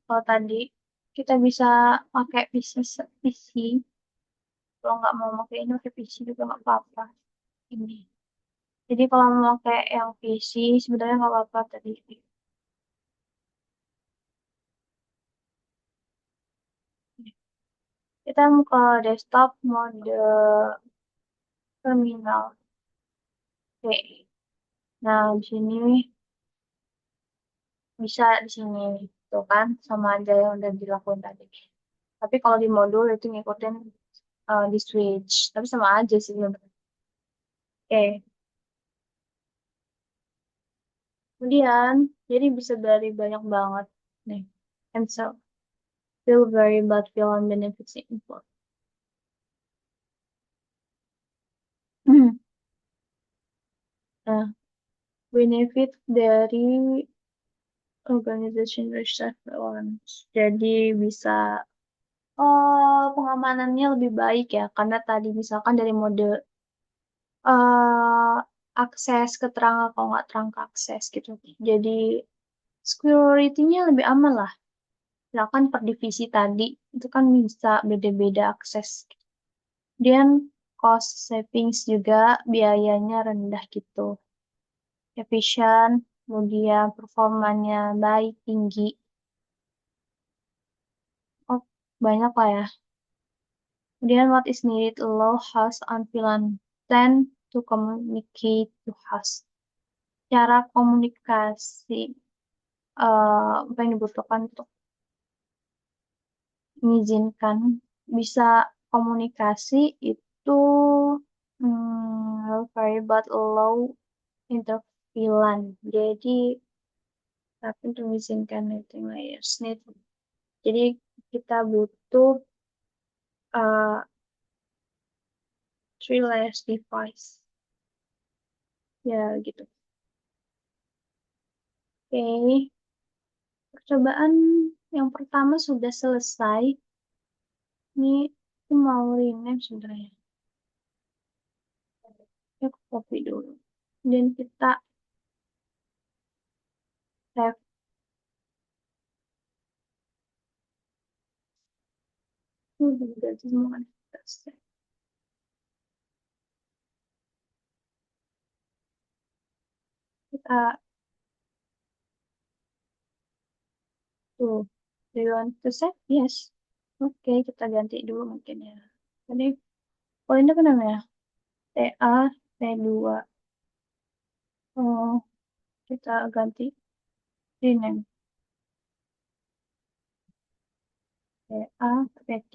[SPEAKER 1] Kalau tadi kita bisa pakai PC. Kalau nggak mau pakai ini, pakai PC juga nggak apa-apa. Ini. Jadi kalau mau pakai yang PC sebenarnya nggak apa-apa tadi. Kita mau ke desktop mode terminal. Oke. Nah, di sini bisa di sini tuh kan sama aja yang udah dilakukan tadi. Tapi kalau di modul itu ngikutin di switch, tapi sama aja sih sebenarnya. Oke, kemudian jadi bisa dari banyak banget nih. And so feel very bad feel on benefits info. Nah, benefit dari organization research allowance. Jadi bisa pengamanannya lebih baik ya, karena tadi misalkan dari mode eh akses keterangan kalau nggak terangkat akses gitu. Jadi security-nya lebih aman lah. Misalkan per divisi tadi itu kan bisa beda-beda akses. Kemudian cost savings juga biayanya rendah gitu. Efisien, kemudian performanya baik, tinggi. Oh, banyak lah ya. Kemudian what is needed allow host and VLAN plan to communicate to host. Cara komunikasi apa yang dibutuhkan untuk mengizinkan bisa komunikasi itu variable allow intervilan. Jadi tapi untuk mengizinkan meeting layers need. Jadi kita butuh uh, three layers device. Ya gitu. Oke, percobaan yang pertama sudah selesai. Ini aku mau rename sebenarnya. Ya, aku copy dulu. Dan kita save. Ganti semua kan. Kita save. Kita tuh. Do you want to save? Yes. Oke, kita ganti dulu mungkin ya. Tadi, oh ini kan namanya TA T2. Oh, kita ganti rename. TA P3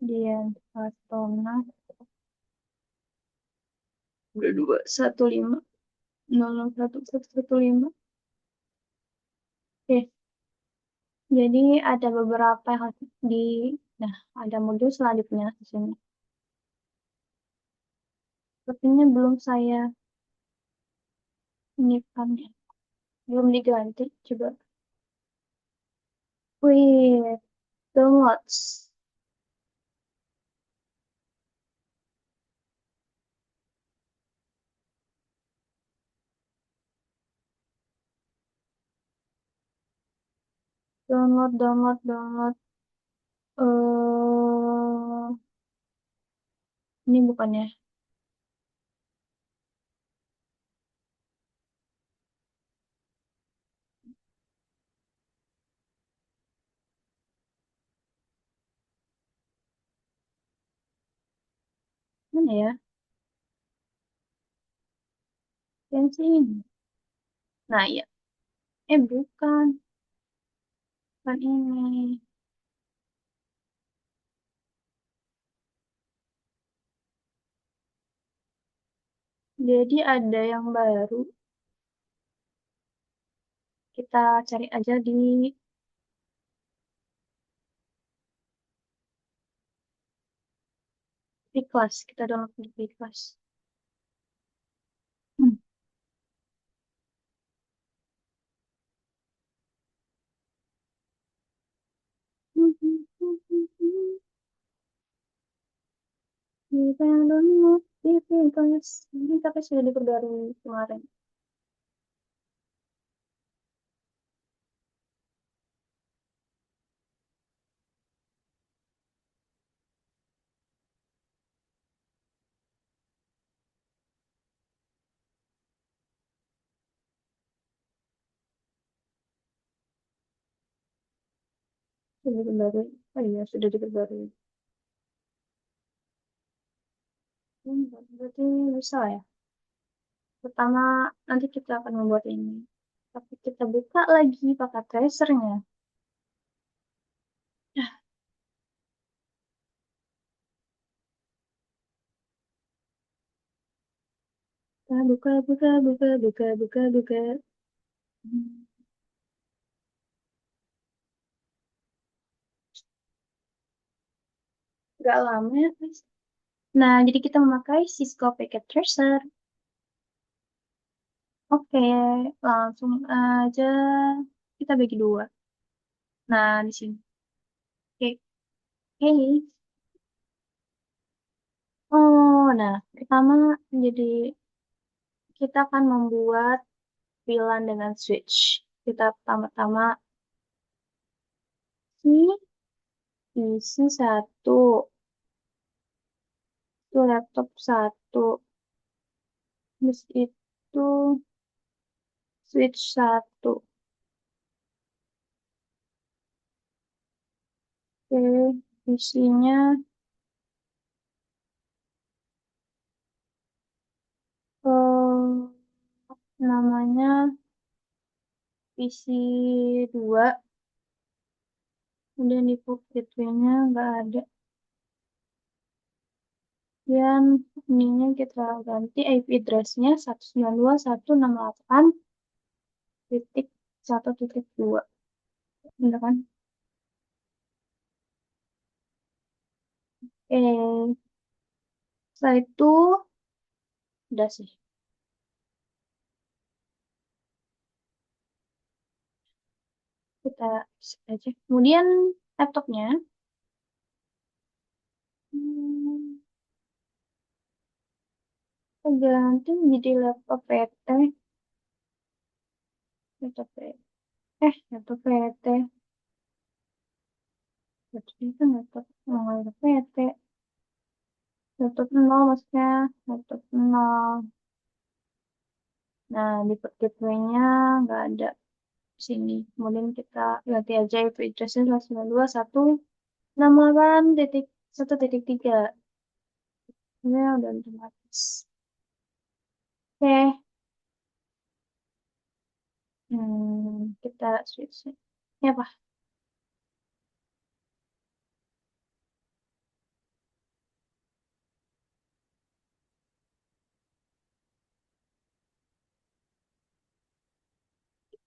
[SPEAKER 1] Dian Fatona 2215 001 Oke, jadi ada beberapa yang harus di, nah ada modul selanjutnya di sini. Sepertinya belum saya nyimpannya, belum diganti. Coba, wih, downloads, download. Ini bukannya. Mana ya? Tensi ini. Nah, iya. Bukan. Bukan ini. Jadi ada yang baru. Kita cari aja di Class. Kita download di Class. Hmm. Kita download di Class. Ini tapi sudah diperbarui kemarin. Sudah diperbarui. Oh iya, sudah diperbarui. Berarti bisa ya. Pertama, nanti kita akan membuat ini. Tapi kita buka lagi pakai tracernya. Kita buka, buka, buka, buka, buka, buka. Hmm, Nggak lama ya, guys. Nah, jadi kita memakai Cisco Packet Tracer. Oke, langsung aja kita bagi dua. Nah, di sini. Oke, oke. Oh, nah, pertama jadi kita akan membuat VLAN dengan switch. Kita pertama-tama isi satu, itu laptop satu, terus itu switch satu. Oke, isinya namanya PC 2, kemudian di port gateway-nya nggak ada. Dan ininya kita ganti IP address-nya 192.168.1.2. Bener kan? Setelah itu udah sih. Kita set aja. Kemudian laptopnya hmm, kita ganti jadi laptop PT. Laptop PT. Laptop PT. Laptop itu kan laptop laptop PT. Laptop nol maksudnya. Laptop nol. Nah, di gateway-nya nggak ada di sini. Kemudian kita ganti aja IP address-nya 192.168.1.3. Ini udah otomatis. Oke, kita switch. Ini apa?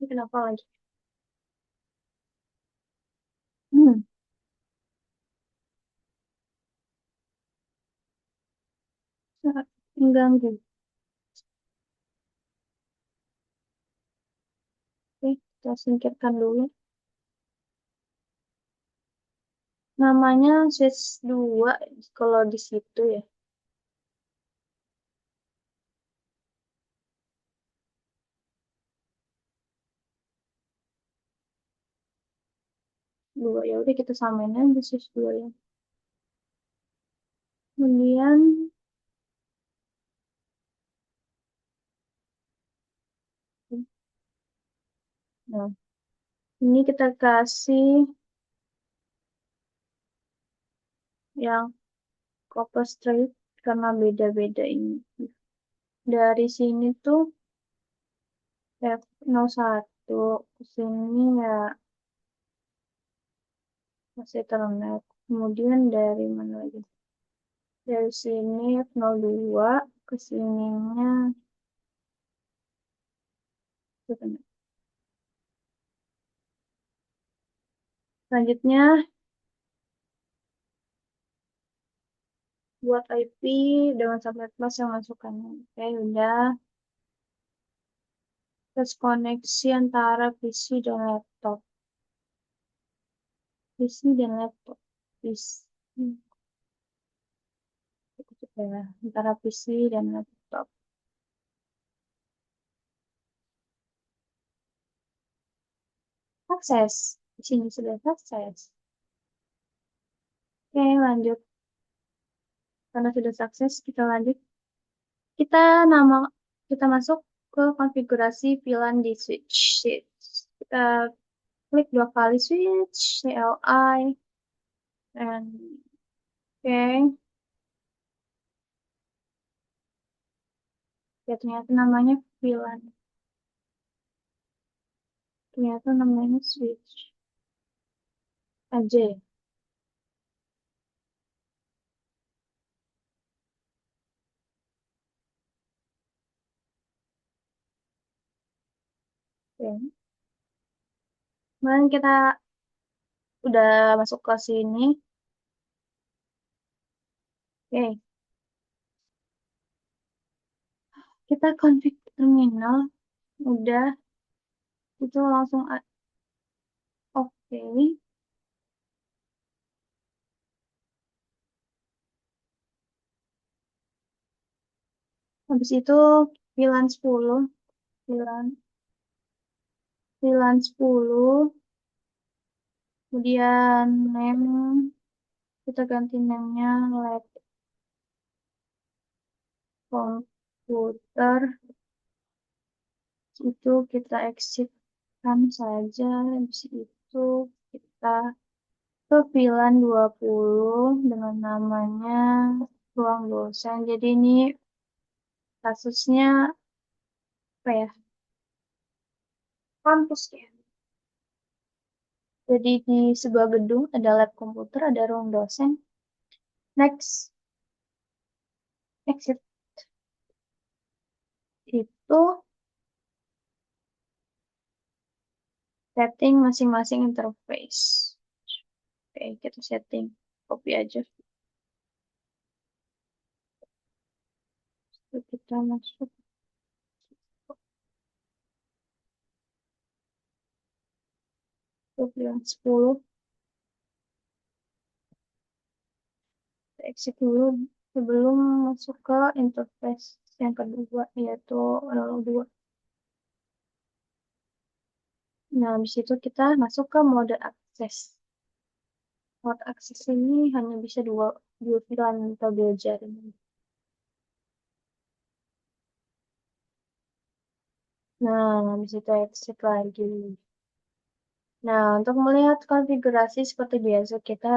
[SPEAKER 1] Ini kenapa lagi? Hmm, sangat mengganggu. Oke, kita singkirkan dulu. Namanya switch 2 kalau di situ ya. 2 ya udah kita samain aja switch 2 ya. Kemudian Nah, ini kita kasih yang copper straight karena beda-beda ini. Dari sini tuh F01 ke sini ya masih Ethernet. Kemudian dari mana lagi? Dari sini F02 ke sininya Ethernet. Selanjutnya buat IP dengan subnet mask yang masukkannya. Oke, udah. Terus koneksi antara PC dan laptop. PC dan laptop. PC. Cukup ya. Antara PC dan laptop. Akses. Di sini sudah akses. Oke, lanjut. Karena sudah sukses, kita lanjut. Kita nama kita masuk ke konfigurasi VLAN di switch. Kita klik dua kali switch, CLI, dan oke. Ya, ternyata namanya VLAN. Ternyata namanya switch aja. Oke. Kemudian kita udah masuk ke sini. Oke, kita config terminal. Udah, itu langsung oke. Habis itu VLAN 10, VLAN, VLAN 10, kemudian name, kita ganti namenya lab komputer, itu kita exit kan saja. Habis itu kita ke VLAN 20 dengan namanya ruang dosen. Jadi ini kasusnya apa ya? Kampus ya. Jadi di sebuah gedung ada lab komputer, ada ruang dosen. Next, exit itu setting masing-masing interface. Oke, kita setting. Copy aja. Lalu kita masuk ke bulan 10. Kita exit dulu sebelum masuk ke interface yang kedua, yaitu 02. Nah, habis itu kita masuk ke mode akses. Mode akses ini hanya bisa dua VLAN atau dua jaringan. Nah, habis itu exit lagi. Nah, untuk melihat konfigurasi seperti biasa, kita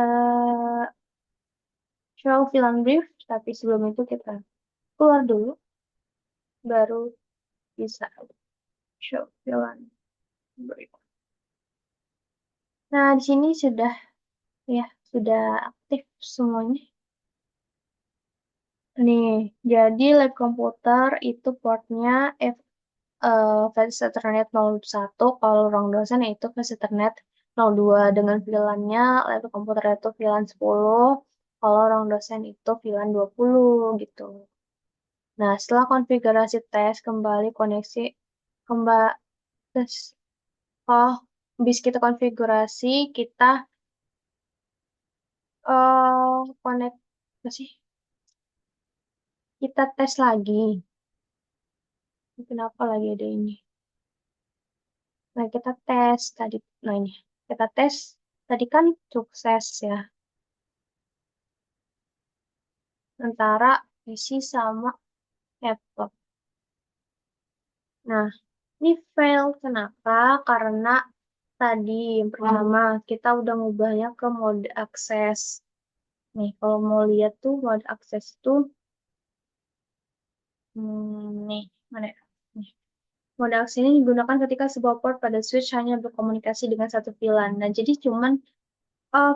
[SPEAKER 1] show VLAN brief, tapi sebelum itu kita keluar dulu, baru bisa show VLAN brief. Nah, di sini sudah aktif semuanya. Nih, jadi lab komputer itu portnya versi Ethernet 01, kalau ruang dosen itu versi Ethernet 02 dengan VLAN-nya lab komputer itu VLAN 10, kalau ruang dosen itu VLAN 20 gitu. Nah, setelah konfigurasi tes kembali koneksi kembali tes oh bis kita konfigurasi kita connect apa sih? Kita tes lagi. Kenapa lagi ada ini? Nah, kita tes tadi. Nah, ini. Kita tes. Tadi kan sukses ya. Antara PC sama laptop. Nah, Ini fail kenapa? Karena tadi yang pertama kita udah ngubahnya ke mode akses. Nih, kalau mau lihat tuh mode akses tuh, nih, mana ya? Nih. Mode akses ini digunakan ketika sebuah port pada switch hanya berkomunikasi dengan satu VLAN. Nah, jadi cuman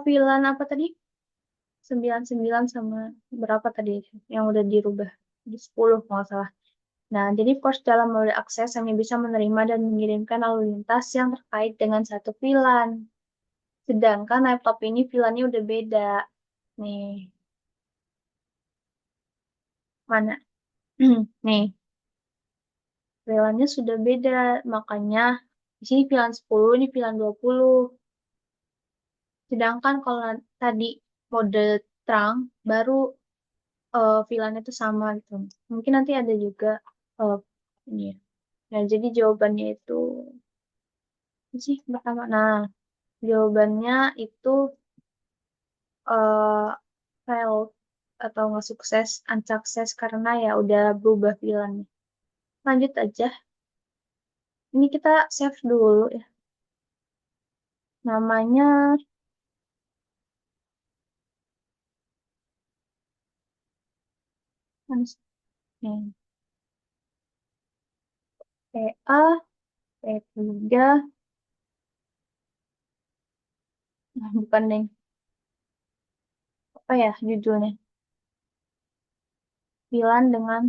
[SPEAKER 1] VLAN apa tadi? 99 sama berapa tadi yang udah dirubah? Di 10 kalau nggak salah. Nah, jadi port dalam mode akses hanya bisa menerima dan mengirimkan lalu lintas yang terkait dengan satu VLAN. Sedangkan laptop ini VLAN-nya udah beda. Nih, mana? Nih, VLAN-nya sudah beda. Makanya di sini VLAN 10, ini VLAN 20. Sedangkan kalau tadi mode terang, baru VLAN itu sama gitu. Mungkin nanti ada juga uh, ini ya. Nah, jadi jawabannya itu apa sih pertama. Nah, jawabannya itu eh fail atau nggak sukses, unsukses karena ya udah berubah VLAN-nya. Lanjut aja. Ini kita save dulu ya. Namanya mana sih? Nih, PA, P3, nah, bukan deh. Apa ya judulnya? VLAN dengan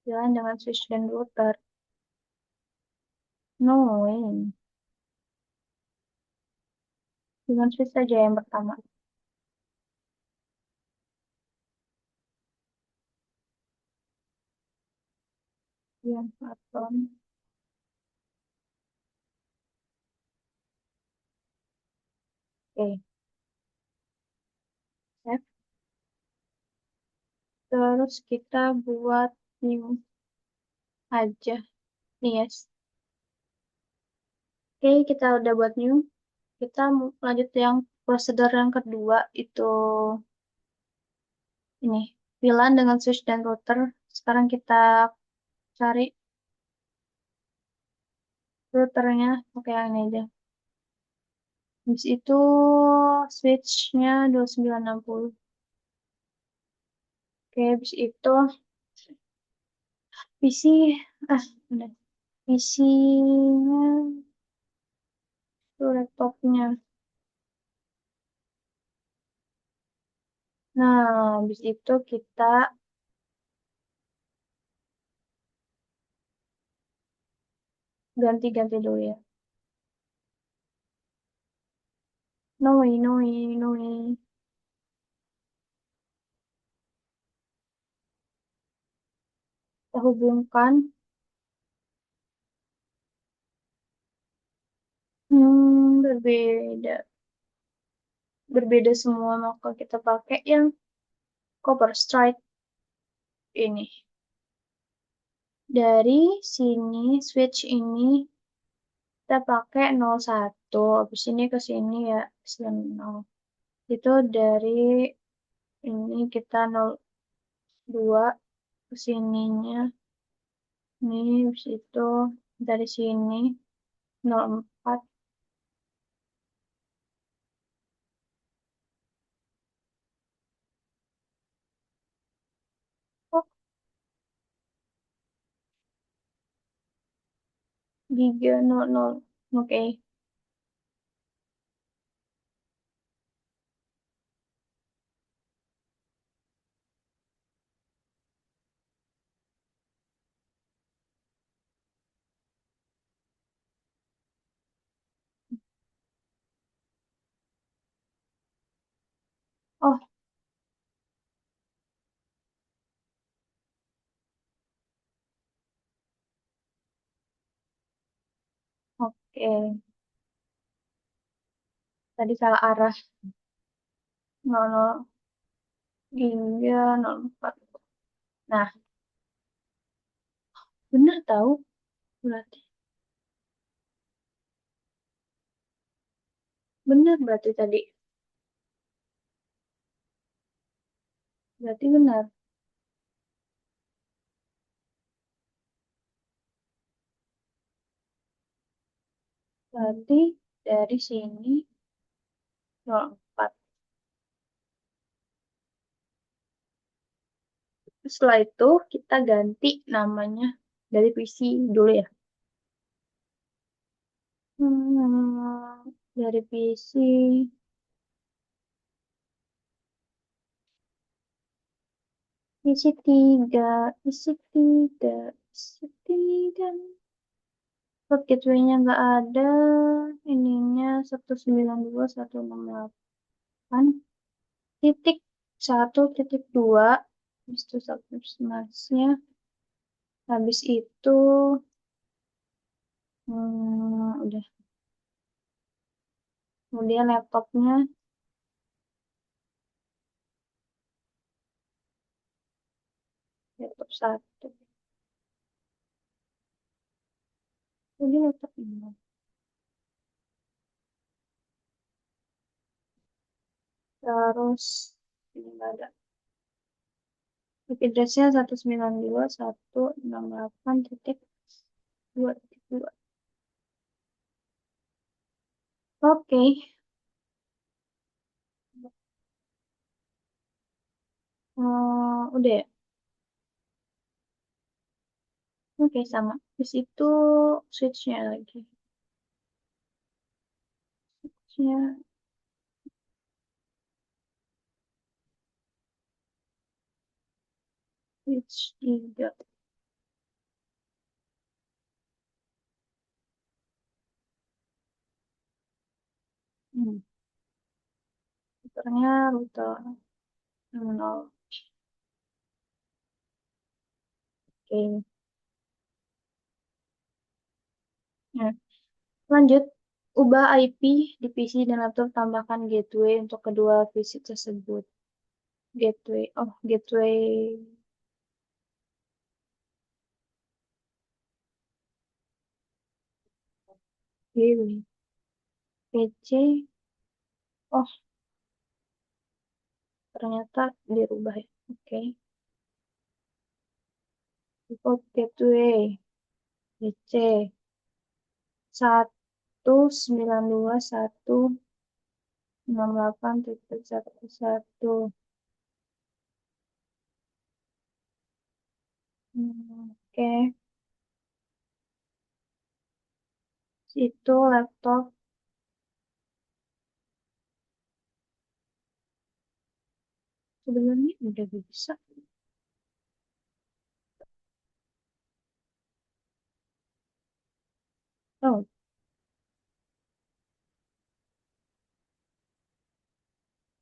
[SPEAKER 1] VLAN dengan switch dan router. No way. Dengan switch saja yang pertama. VLAN platform. Oke, save. Terus kita buat new aja. Nih ya. Oke, kita udah buat new. Kita lanjut yang prosedur yang kedua itu ini VLAN dengan switch dan router. Sekarang kita cari routernya pakai yang ini aja. Habis itu switchnya 2960. Oke, habis itu PC ah udah. PC-nya itu laptopnya. Nah, habis itu kita ganti-ganti dulu ya. No way, no way, no way. Kita hubungkan. Berbeda. Berbeda semua, maka kita pakai yang Copper Strike ini. Dari sini, switch ini kita pakai 01. Habis ini ke sini ya, 9. Itu dari ini kita 02 ke sininya. Ini habis itu dari sini 04. Oh, Giga 00. Oke. Oh, oke. Tadi salah arah. 00 Giga 04. Nah, bener tahu berarti. Benar berarti tadi. Berarti benar. Berarti dari sini 04. Setelah itu kita ganti namanya dari PC dulu ya. Dari PC, isi tiga, isi tiga, isi tiga. Slot gateway-nya nggak ada, ininya 192.168 titik 1.2, habis itu subnetnya, habis itu udah. Kemudian laptopnya, laptop satu, kemudian laptop ini. Terus ini nggak ada. IP address-nya 192.168.2.2. Oke, udah ya. Oke, sama. Terus itu switch-nya lagi. Switch-nya switch 3. Hmm. Routernya router 0. Oke. Nah, lanjut. Ubah IP di PC dan laptop, tambahkan gateway untuk kedua PC tersebut. Gateway. Oh, gateway. Gateway. PC. Oh, ternyata dirubah ya. Oke. Default gateway. PC. 192.168.1. Oke. Itu laptop sebelumnya udah bisa. Oh,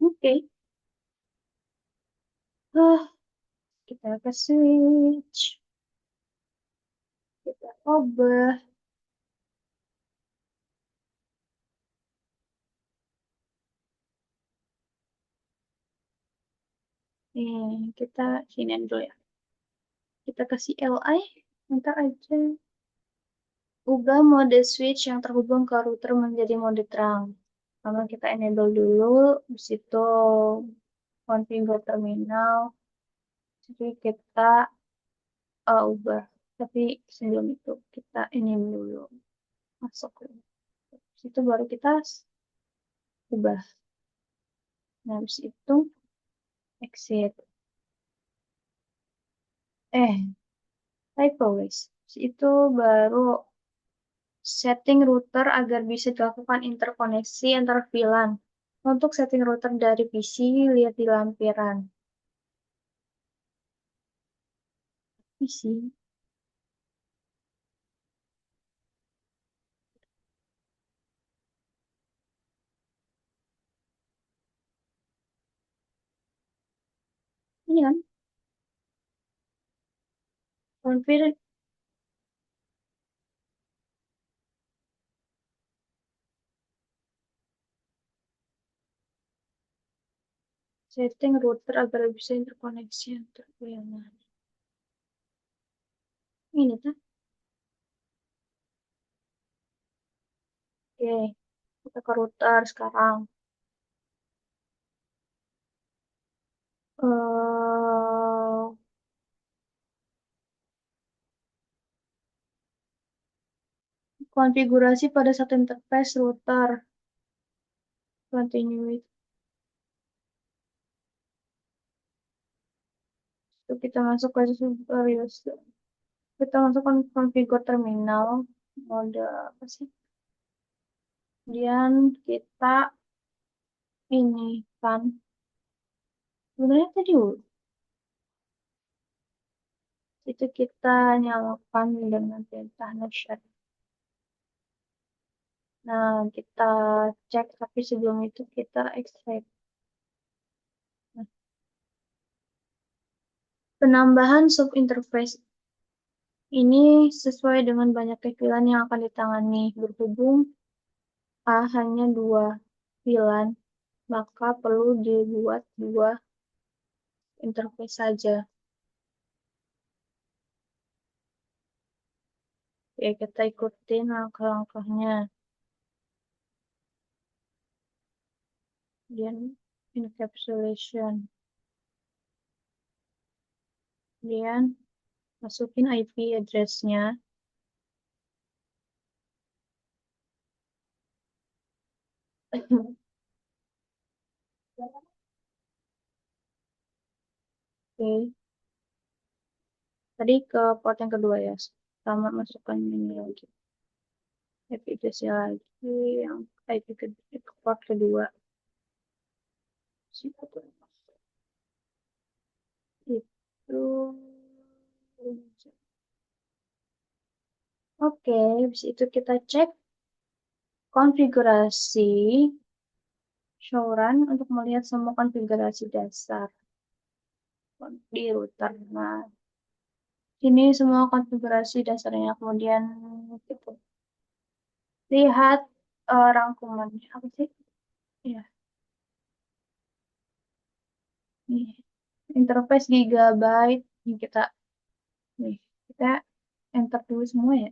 [SPEAKER 1] oke. Ah, kita ke switch. Kita ubah. Kita sini dulu ya. Kita kasih LI. Ntar aja. Ubah mode switch yang terhubung ke router menjadi mode terang. Pertama kita enable dulu. Di situ configure terminal. Jadi kita ubah. Tapi sebelum itu kita ini dulu. Masuk dulu. Itu baru kita ubah. Nah, habis itu exit. Typo guys. Habis itu baru setting router agar bisa dilakukan interkoneksi antar VLAN. Untuk setting router dari PC, lihat di lampiran. PC. Ini kan, configure setting router agar bisa interkoneksi antar VLAN. Ini kan. Oke. Kita ke router sekarang. eh Konfigurasi pada satu interface router. Continue with. Itu kita masuk ke super user. Kita masukkan configure terminal. Mode apa sih? Kemudian kita ini kan. Sebenarnya tadi itu kita nyalakan dengan perintah shut. Nah, kita cek, tapi sebelum itu kita extract. Nah, penambahan subinterface ini sesuai dengan banyak VLAN yang akan ditangani. Berhubung A hanya 2 VLAN, maka perlu dibuat 2 interface saja. Ya, kita ikutin langkah-langkahnya. Kemudian encapsulation. Kemudian masukin IP address-nya. Oke. Tadi ke port yang kedua ya. Sama masukkan ini lagi. IP address-nya lagi. Yang IP ke port kedua. Itu. Oke, habis itu kita cek konfigurasi show run untuk melihat semua konfigurasi dasar di router. Nah, ini semua konfigurasi dasarnya. Kemudian kita lihat rangkumannya. Apa sih? Ya, nih. Interface gigabyte. Nih, kita enter dulu semua ya.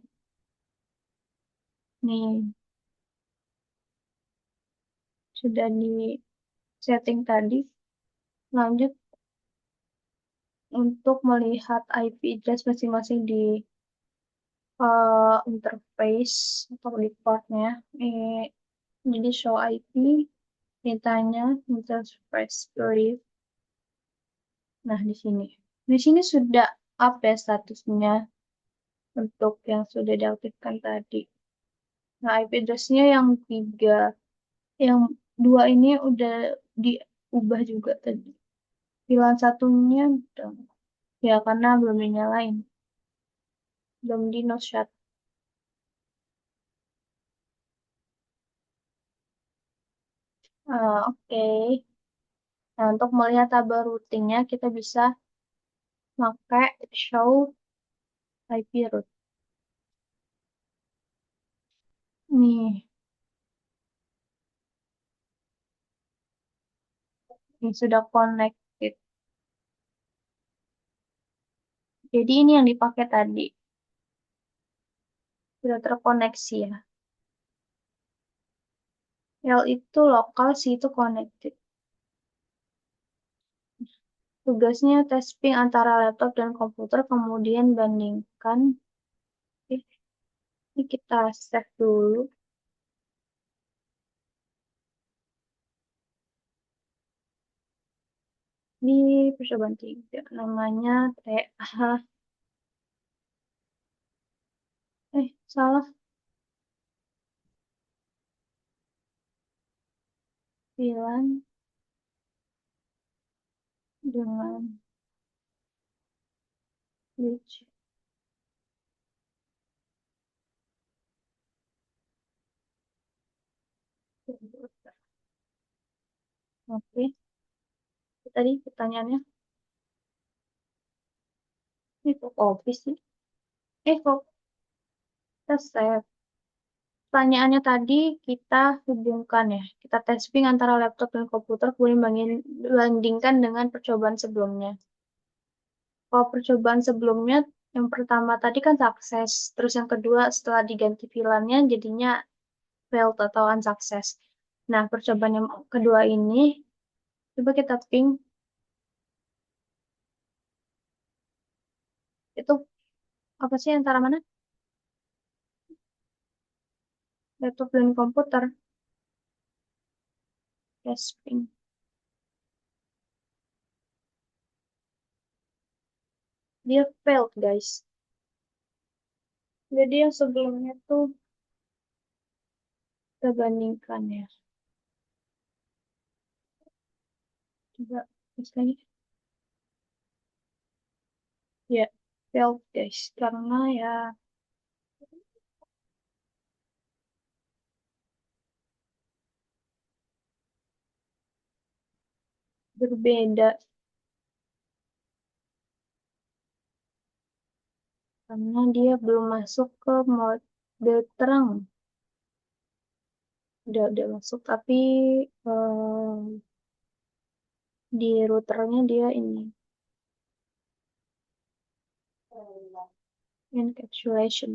[SPEAKER 1] Nih, sudah di setting tadi. Lanjut untuk melihat IP address masing-masing di interface atau di portnya. Jadi show IP, mintanya interface brief. Nah, di sini. Di sini sudah up ya statusnya untuk yang sudah diaktifkan tadi. Nah, IP address-nya yang 3, yang 2 ini udah diubah juga tadi. Pilihan satunya udah. Ya, karena belum dinyalain. Belum di no shut. Oke. Nah, untuk melihat tabel routingnya, kita bisa pakai show IP route. Nih, ini sudah connected. Jadi ini yang dipakai tadi. Sudah terkoneksi ya. L itu lokal, C itu connected. Tugasnya testing antara laptop dan komputer, kemudian bandingkan. Oke, ini kita save dulu. Ini percobaan 3, namanya TA. Salah. Bilang dengan which. Oke, tadi pertanyaannya. Ini kok kopi sih? Kok kita save. Pertanyaannya tadi kita hubungkan ya. Kita testing antara laptop dan komputer, kemudian bandingkan dengan percobaan sebelumnya. Kalau percobaan sebelumnya, yang pertama tadi kan sukses. Terus yang kedua setelah diganti VLAN-nya jadinya failed atau unsuccess. Nah, percobaan yang kedua ini, coba kita ping, itu apa sih antara mana? Laptop dan komputer. Yes, ping. Dia failed, guys. Jadi yang sebelumnya tuh kita bandingkan ya. Coba, terus lagi. Ya, failed, guys. Karena ya berbeda. Karena dia belum masuk ke mode terang. Udah masuk, tapi di routernya dia ini encapsulation.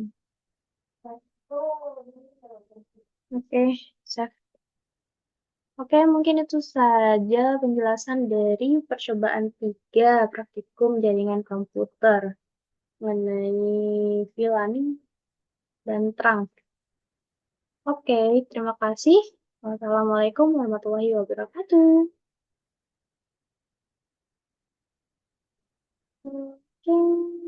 [SPEAKER 1] Oke, save. Oke, mungkin itu saja penjelasan dari percobaan 3 praktikum jaringan komputer mengenai VLAN dan terang. Oke, terima kasih. Wassalamualaikum warahmatullahi wabarakatuh. Oke.